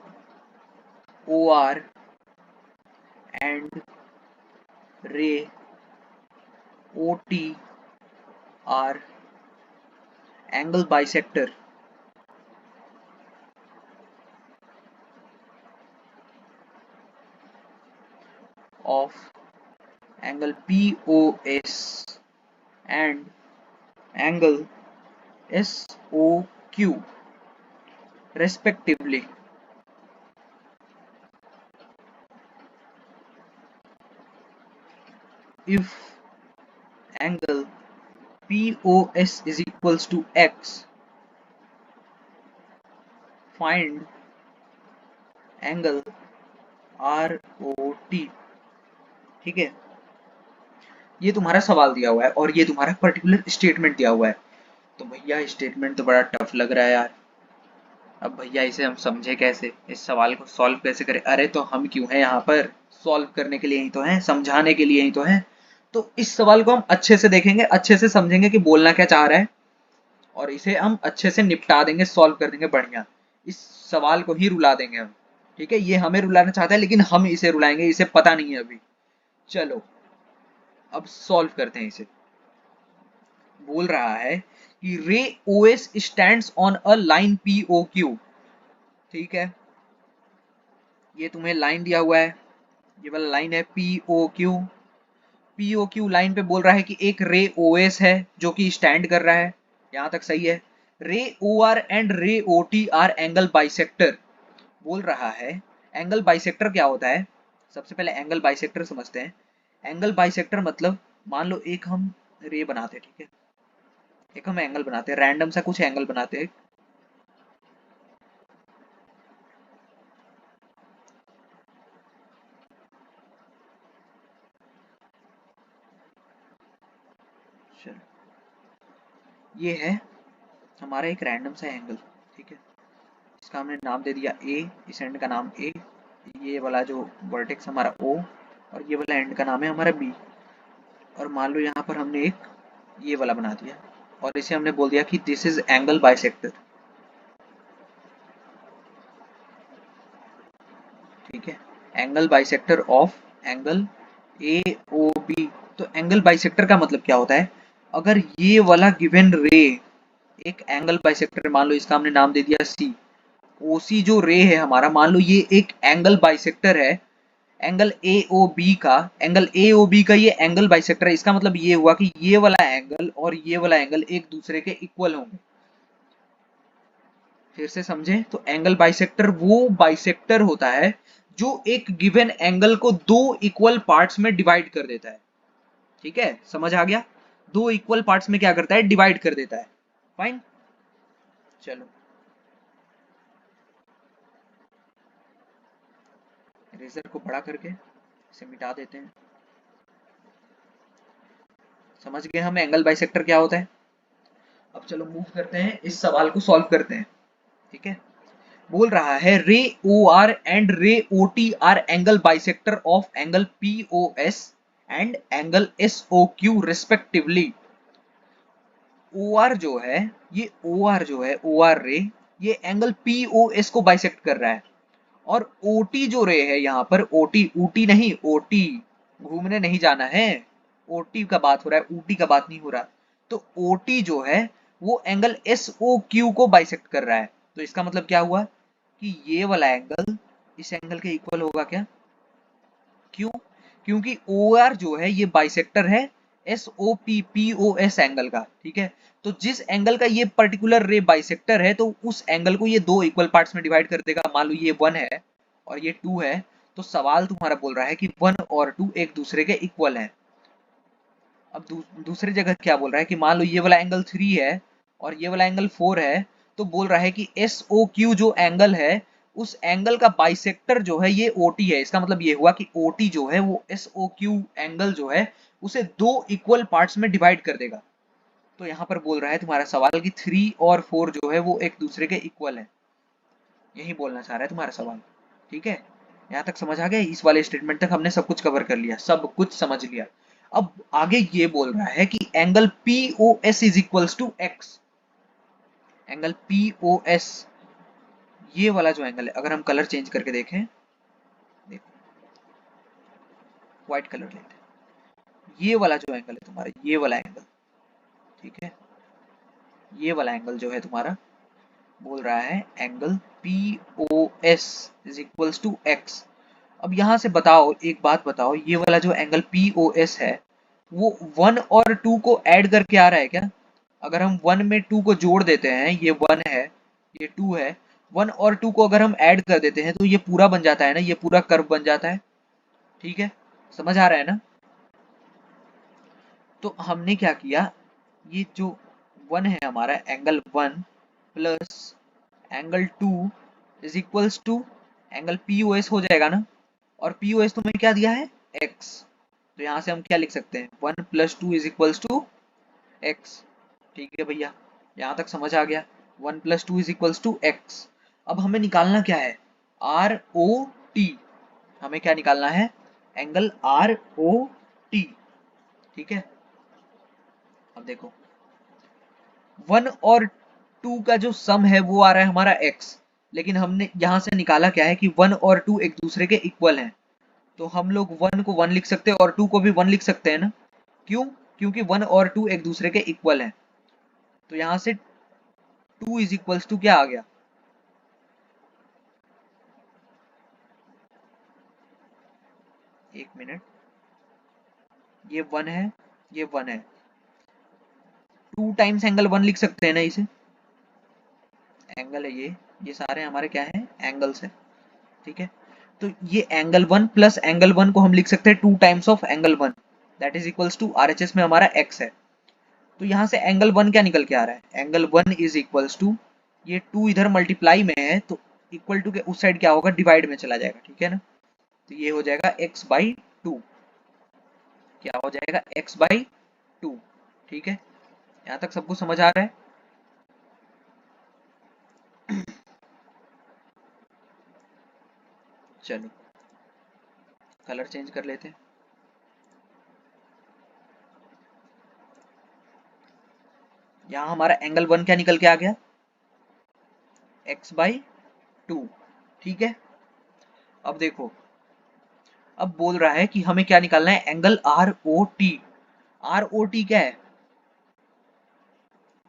OR and ray OT are angle bisector of angle POS and angle SOQ respectively. If angle POS is equals to X, find angle ROT। ठीक है, ये तुम्हारा सवाल दिया हुआ है और ये तुम्हारा पर्टिकुलर स्टेटमेंट दिया हुआ है। तो भैया स्टेटमेंट तो बड़ा टफ लग रहा है यार। अब भैया इसे हम समझे कैसे, इस सवाल को सॉल्व कैसे करें? अरे तो हम क्यों हैं यहाँ पर, सॉल्व करने के लिए ही तो हैं, समझाने के लिए ही तो हैं। तो इस सवाल को हम अच्छे से देखेंगे, अच्छे से समझेंगे कि बोलना क्या चाह रहा है, और इसे हम अच्छे से निपटा देंगे, सॉल्व कर देंगे बढ़िया। इस सवाल को ही रुला देंगे हम, ठीक है। ये हमें रुलाना चाहता है लेकिन हम इसे रुलाएंगे, इसे पता नहीं है अभी। चलो अब सॉल्व करते हैं इसे। बोल रहा है कि रे OS stands on a line POQ, ठीक है, ये तुम्हें लाइन दिया हुआ है, ये वाला लाइन है POQ। POQ लाइन पे बोल रहा है कि एक रे OS है जो कि स्टैंड कर रहा है, यहां तक सही है। रे OR एंड रे OT आर एंगल बाइसेक्टर। बोल रहा है एंगल बाइसेक्टर क्या होता है, सबसे पहले एंगल बाइसेक्टर समझते हैं। एंगल बाइसेक्टर मतलब, मान लो एक हम रे बनाते हैं, ठीक है, एक हम एंगल बनाते हैं, रैंडम सा कुछ एंगल बनाते हैं। चलो ये है हमारा एक रैंडम सा एंगल, ठीक है, इसका हमने नाम दे दिया A, इस एंड का नाम A, ये वाला जो वर्टेक्स हमारा O, और ये वाला एंड का नाम है हमारा B। और मान लो यहाँ पर हमने एक ये वाला बना दिया और इसे हमने बोल दिया कि दिस इज एंगल बाइसेक्टर, ठीक है, angle bisector of angle AOB। तो एंगल बाइसेक्टर का मतलब क्या होता है, अगर ये वाला गिवन रे एक एंगल बाइसेक्टर, मान लो इसका हमने नाम दे दिया C, OC जो रे है हमारा, मान लो ये एक एंगल बाइसेक्टर है एंगल AOB का, एंगल AOB का ये एंगल बाइसेक्टर है, इसका मतलब ये हुआ कि ये वाला एंगल और ये वाला एंगल एक दूसरे के इक्वल होंगे। फिर से समझे तो एंगल बाइसेक्टर वो बाइसेक्टर होता है जो एक गिवन एंगल को दो इक्वल पार्ट्स में डिवाइड कर देता है, ठीक है, समझ आ गया, दो इक्वल पार्ट्स में क्या करता है, डिवाइड कर देता है। फाइन, चलो रेजर को बड़ा करके इसे मिटा देते हैं। समझ गए हम एंगल बाइसेक्टर क्या होता है। अब चलो मूव करते हैं, इस सवाल को सॉल्व करते हैं। ठीक है, बोल रहा है रे ओ R and ray O T R angle bisector of angle P O S and angle S O Q respectively. O R जो है, ये ओ आर जो है, ओ आर रे, ये एंगल पी ओ एस को बाइसेक्ट कर रहा है। और ओटी जो रे है यहाँ पर, ओटी, ऊटी नहीं, ओटी, घूमने नहीं जाना है, ओटी का बात हो रहा है, ऊटी का बात नहीं हो रहा। तो ओटी जो है वो एंगल एस ओ क्यू को बाइसेक्ट कर रहा है। तो इसका मतलब क्या हुआ कि ये वाला एंगल इस एंगल के इक्वल होगा क्या? क्यों? क्योंकि ओ आर जो है ये बाइसेक्टर है S O P P O S angle का। ठीक है, तो जिस एंगल का ये पर्टिकुलर रे बाइसेक्टर है, तो उस एंगल को ये दो इक्वल पार्ट्स में डिवाइड कर देगा। मान लो ये 1 है और ये 2 है, तो सवाल तुम्हारा बोल रहा है कि 1 और 2 एक दूसरे के इक्वल हैं। अब दूसरी जगह क्या बोल रहा है कि मान लो ये वाला एंगल 3 है और ये वाला एंगल 4 है, तो बोल रहा है कि एस ओ क्यू जो एंगल है, उस एंगल का बाइसेक्टर जो है ये ओ टी है। इसका मतलब ये हुआ कि ओ टी जो है वो एस ओ क्यू एंगल जो है उसे दो इक्वल पार्ट्स में डिवाइड कर देगा। तो यहाँ पर बोल रहा है तुम्हारा सवाल कि 3 और 4 जो है वो एक दूसरे के इक्वल है। यही बोलना चाह रहा है तुम्हारा सवाल। ठीक है, यहाँ तक समझ आ गया? इस वाले स्टेटमेंट तक हमने सब कुछ कवर कर लिया, सब कुछ समझ लिया। अब आगे ये बोल रहा है कि angle P O S is equals to x. Angle P O S, ये वाला जो एंगल है, अगर हम कलर चेंज करके देखें, देखो व्हाइट कलर लेते हैं, ये वाला जो एंगल है तुम्हारा, ये वाला एंगल, ठीक है, ये वाला एंगल जो है तुम्हारा बोल रहा है angle P O S is equals to x. अब यहां से बताओ, एक बात बताओ, ये वाला जो एंगल पी ओ एस है वो 1 और 2 को ऐड करके आ रहा है क्या? अगर हम 1 में 2 को जोड़ देते हैं, ये 1 है, ये 2 है, 1 और 2 को अगर हम ऐड कर देते हैं तो ये पूरा बन जाता है ना, ये पूरा कर्व बन जाता है। ठीक है, समझ आ रहा है ना? तो हमने क्या किया, ये जो 1 है हमारा, angle 1 plus angle 2 is equals to angle P O S हो जाएगा ना। और पी ओ एस तुम्हें क्या दिया है? एक्स। तो यहाँ से हम क्या लिख सकते हैं? 1 plus 2 is equals to x. ठीक है भैया, यहाँ तक समझ आ गया। 1 plus 2 is equals to x. अब हमें निकालना क्या है? R O T. हमें क्या निकालना है? Angle R O T. ठीक है, अब देखो 1 और 2 का जो सम है वो आ रहा है हमारा x, लेकिन हमने यहाँ से निकाला क्या है कि 1 और 2 एक दूसरे के इक्वल हैं। तो हम लोग 1 को 1 लिख सकते हैं और 2 को भी 1 लिख सकते हैं ना। क्यों? क्योंकि 1 और 2 एक दूसरे के इक्वल हैं। तो यहाँ से 2 इज इक्वल्स टू क्या आ गया? एक मिनट, ये 1 है, ये 1 है, 2 टाइम्स एंगल 1 लिख सकते हैं ना इसे। एंगल है ये सारे हमारे क्या है? एंगल्स है। ठीक है, तो ये एंगल 1 प्लस एंगल 1 को हम लिख सकते हैं 2 times of angle 1, that is equals to RHS में हमारा x है। तो यहाँ से एंगल 1 क्या निकल के आ रहा है? एंगल 1 इज इक्वल्स टू, ये 2 इधर मल्टीप्लाई में है तो इक्वल टू के उस साइड क्या होगा? डिवाइड में चला जाएगा। ठीक है ना, तो ये हो जाएगा x बाई 2। क्या हो जाएगा? x by 2। ठीक है, यहाँ तक सबको समझ आ रहा है? चलो कलर चेंज कर लेते हैं। यहाँ हमारा एंगल 1 क्या निकल के आ गया? x by 2। ठीक है, अब देखो, अब बोल रहा है कि हमें क्या निकालना है? Angle R O T. R O T क्या है?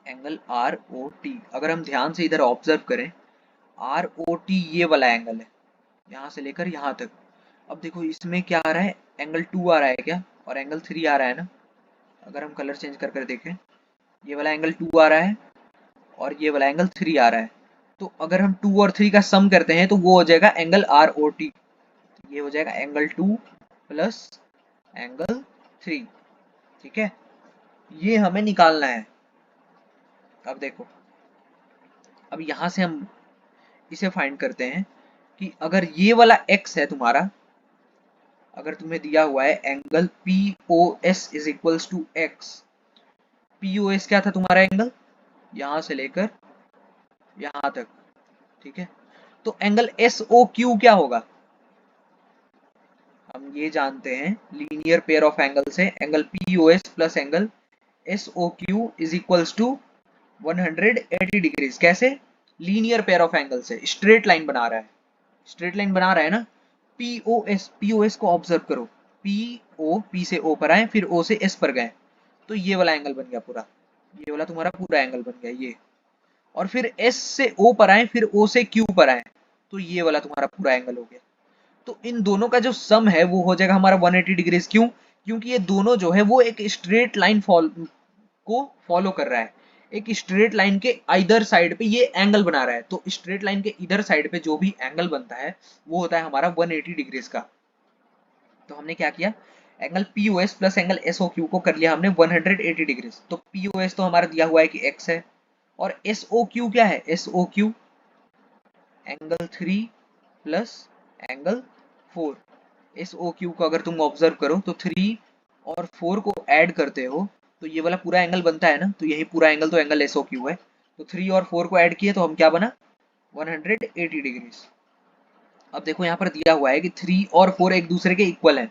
एंगल आर ओ टी, अगर हम ध्यान से इधर ऑब्जर्व करें, आर ओ टी ये वाला एंगल है, यहाँ से लेकर यहाँ तक। अब देखो इसमें क्या आ रहा है? एंगल 2 आ रहा है क्या? और एंगल 3 आ रहा है ना। अगर हम कलर चेंज कर कर देखें, ये वाला एंगल 2 आ रहा है और ये वाला एंगल 3 आ रहा है। तो अगर हम 2 और 3 का सम करते हैं तो वो हो जाएगा एंगल आर ओ टी। ये हो जाएगा एंगल 2 प्लस एंगल 3। ठीक है, ये हमें निकालना है। अब देखो, अब यहाँ से हम इसे फाइंड करते हैं कि अगर ये वाला x है तुम्हारा, अगर तुम्हें दिया हुआ है angle POS is equals to x, POS क्या था तुम्हारा एंगल, यहां से लेकर यहां तक, ठीक है। तो एंगल SOQ क्या होगा, हम ये जानते हैं लीनियर पेयर ऑफ एंगल से, angle POS plus angle SOQ is equals to 180 degrees. कैसे, लीनियर पेयर ऑफ एंगल से, स्ट्रेट लाइन बना रहा है, स्ट्रेट लाइन बना रहा है ना। POS को ऑब्जर्व करो, P से O पर आए, फिर O से S पर गए, तो ये वाला एंगल बन गया पूरा, ये वाला तुम्हारा पूरा एंगल बन गया ये। और फिर S से O पर आए, फिर O से Q पर आए, तो ये वाला तुम्हारा पूरा एंगल हो गया। तो इन दोनों का जो सम है वो हो जाएगा हमारा 180 डिग्रीज। क्यों, क्योंकि ये दोनों जो है वो एक स्ट्रेट लाइन को फॉलो कर रहा है, एक स्ट्रेट लाइन के इधर साइड पे ये एंगल बना रहा है। तो स्ट्रेट लाइन के इधर साइड पे जो भी एंगल बनता है वो होता है हमारा 180 डिग्रीज का। तो हमने क्या किया, angle POS plus angle SOQ को कर लिया हमने 180 डिग्रीज। तो POS तो हमारा दिया हुआ है कि x है, और SOQ क्या है, SOQ angle 3 plus angle 4। SOQ को अगर तुम ऑब्जर्व करो तो 3 और 4 को ऐड करते हो तो ये वाला पूरा एंगल बनता है ना, तो यही पूरा एंगल तो एंगल SOQ है। तो 3 और 4 को ऐड किए तो हम क्या बना, 180 डिग्रीज। अब देखो यहाँ पर दिया हुआ है कि 3 और 4 एक दूसरे के इक्वल हैं,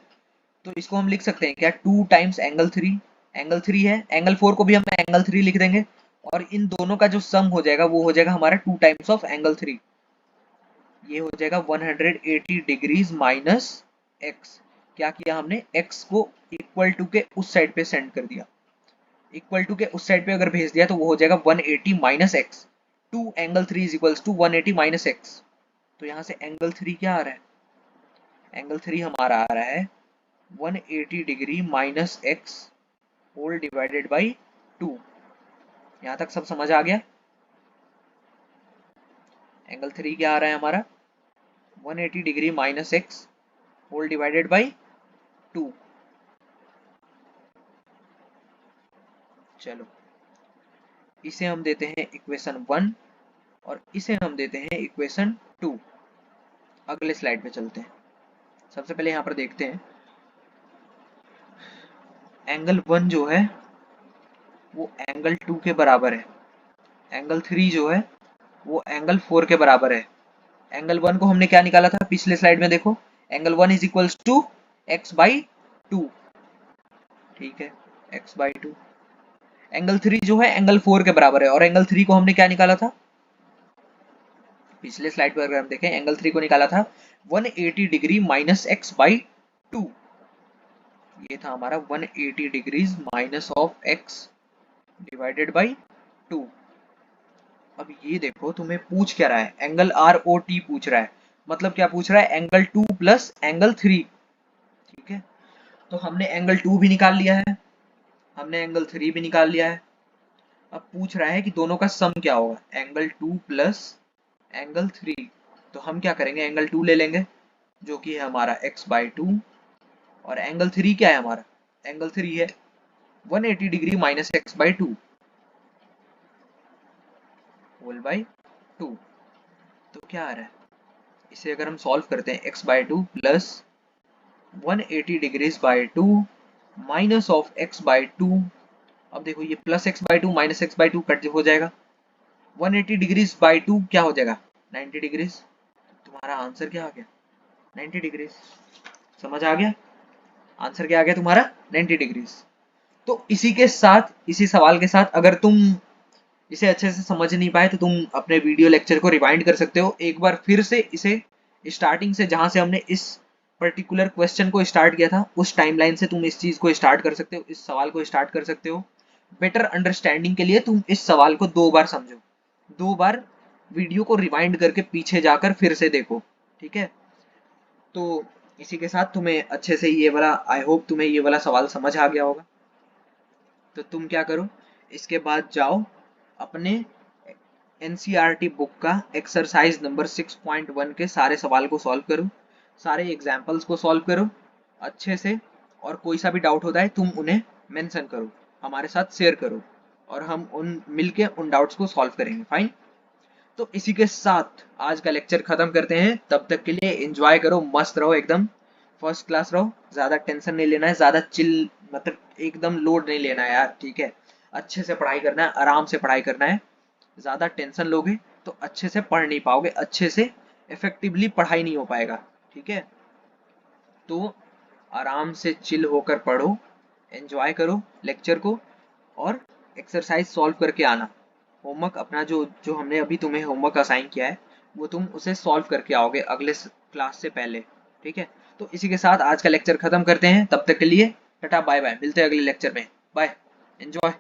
तो इसको हम लिख सकते हैं क्या, 2 टाइम्स एंगल 3, एंगल 3 है, एंगल 4 को भी हम एंगल 3 लिख देंगे, और इन दोनों का जो सम हो जाएगा वो हो जाएगा हमारा 2 टाइम्स ऑफ एंगल 3, ये हो जाएगा 180 डिग्रीज माइनस एक्स। क्या किया हमने, एक्स को इक्वल टू के उस साइड पे सेंड कर दिया, इक्वल टू के उस साइड पे अगर भेज दिया तो वो हो जाएगा 180 minus x. 2 angle 3 is equals to 180 minus x. तो यहाँ से एंगल 3 क्या आ रहा है, एंगल 3 हमारा आ रहा है 180 degree minus x whole divided by 2। यहाँ तक सब समझ आ गया। एंगल 3 क्या आ रहा है हमारा 180 degree minus x whole divided by 2। चलो इसे हम देते हैं इक्वेशन 1 और इसे हम देते हैं इक्वेशन 2। अगले स्लाइड पे चलते हैं। सबसे पहले यहाँ पर देखते हैं एंगल 1 जो है वो एंगल 2 के बराबर है, एंगल 3 जो है वो एंगल 4 के बराबर है। एंगल 1 को हमने क्या निकाला था पिछले स्लाइड में, देखो angle 1 is equals to x by 2, ठीक है, एक्स बाई 2। एंगल 3 जो है एंगल 4 के बराबर है, और एंगल 3 को हमने क्या निकाला था पिछले स्लाइड पर, अगर हम देखें एंगल 3 को निकाला था 180 डिग्री माइनस एक्स बाई 2। ये था हमारा 180 degrees minus of x divided by 2। अब ये देखो तुम्हें पूछ क्या रहा है, एंगल ROT पूछ रहा है, मतलब क्या पूछ रहा है, एंगल 2 प्लस एंगल 3, ठीक है। तो हमने एंगल 2 भी निकाल लिया है, हमने एंगल 3 भी निकाल लिया है। अब पूछ रहा है कि दोनों का सम क्या होगा, एंगल 2 प्लस एंगल 3। तो हम क्या करेंगे, एंगल 2 ले लेंगे जो कि है हमारा x बाई 2, और एंगल 3 क्या है हमारा, एंगल 3 है 180 degree minus x by 2 whole by 2। तो क्या आ रहा है, इसे अगर हम सॉल्व करते हैं x by 2 plus 180 degrees by 2 minus of x by 2। अब देखो ये plus x by 2 minus x by 2 cut हो जाएगा, 180 डिग्रीज बाई 2 क्या हो जाएगा 90 डिग्रीज। तुम्हारा आंसर क्या आ गया 90 डिग्रीज। समझ आ गया, आंसर क्या आ गया तुम्हारा 90 डिग्रीज। तो इसी के साथ, इसी सवाल के साथ अगर तुम इसे अच्छे से समझ नहीं पाए तो तुम अपने वीडियो लेक्चर को रिवाइंड कर सकते हो, एक बार फिर से इसे स्टार्टिंग से, जहां से हमने इस पर्टिकुलर क्वेश्चन को स्टार्ट किया था उस टाइमलाइन से तुम इस चीज को स्टार्ट कर सकते हो, इस सवाल को स्टार्ट कर सकते हो। बेटर अंडरस्टैंडिंग के लिए तुम इस सवाल को 2 बार समझो, 2 बार वीडियो को रिवाइंड करके पीछे जाकर फिर से देखो, ठीक है। तो इसी के साथ तुम्हें अच्छे से ये वाला, आई होप तुम्हें ये वाला सवाल समझ आ गया होगा। तो तुम क्या करो, इसके बाद जाओ अपने NCERT बुक का एक्सरसाइज नंबर 6.1 के सारे सवाल को सॉल्व करो, सारे एग्जाम्पल्स को सॉल्व करो अच्छे से, और कोई सा भी डाउट होता है तुम उन्हें मेंशन करो, हमारे साथ शेयर करो, और हम उन मिलके उन डाउट्स को सॉल्व करेंगे। फाइन। तो इसी के साथ आज का लेक्चर खत्म करते हैं, तब तक के लिए एंजॉय करो, मस्त रहो एकदम, फर्स्ट क्लास रहो, ज्यादा टेंशन नहीं लेना है, ज्यादा चिल मतलब एकदम लोड नहीं लेना है यार, ठीक है। अच्छे से पढ़ाई करना है, आराम से पढ़ाई करना है। ज्यादा टेंशन लोगे तो अच्छे से पढ़ नहीं पाओगे, अच्छे से इफेक्टिवली पढ़ाई नहीं हो पाएगा, ठीक है। तो आराम से चिल होकर पढ़ो, एंजॉय करो लेक्चर को, और एक्सरसाइज सॉल्व करके आना। होमवर्क अपना जो जो हमने अभी तुम्हें होमवर्क असाइन किया है, वो तुम उसे सॉल्व करके आओगे अगले क्लास से पहले, ठीक है। तो इसी के साथ आज का लेक्चर खत्म करते हैं, तब तक के लिए टाटा बाय बाय, मिलते हैं अगले लेक्चर में, बाय, एंजॉय।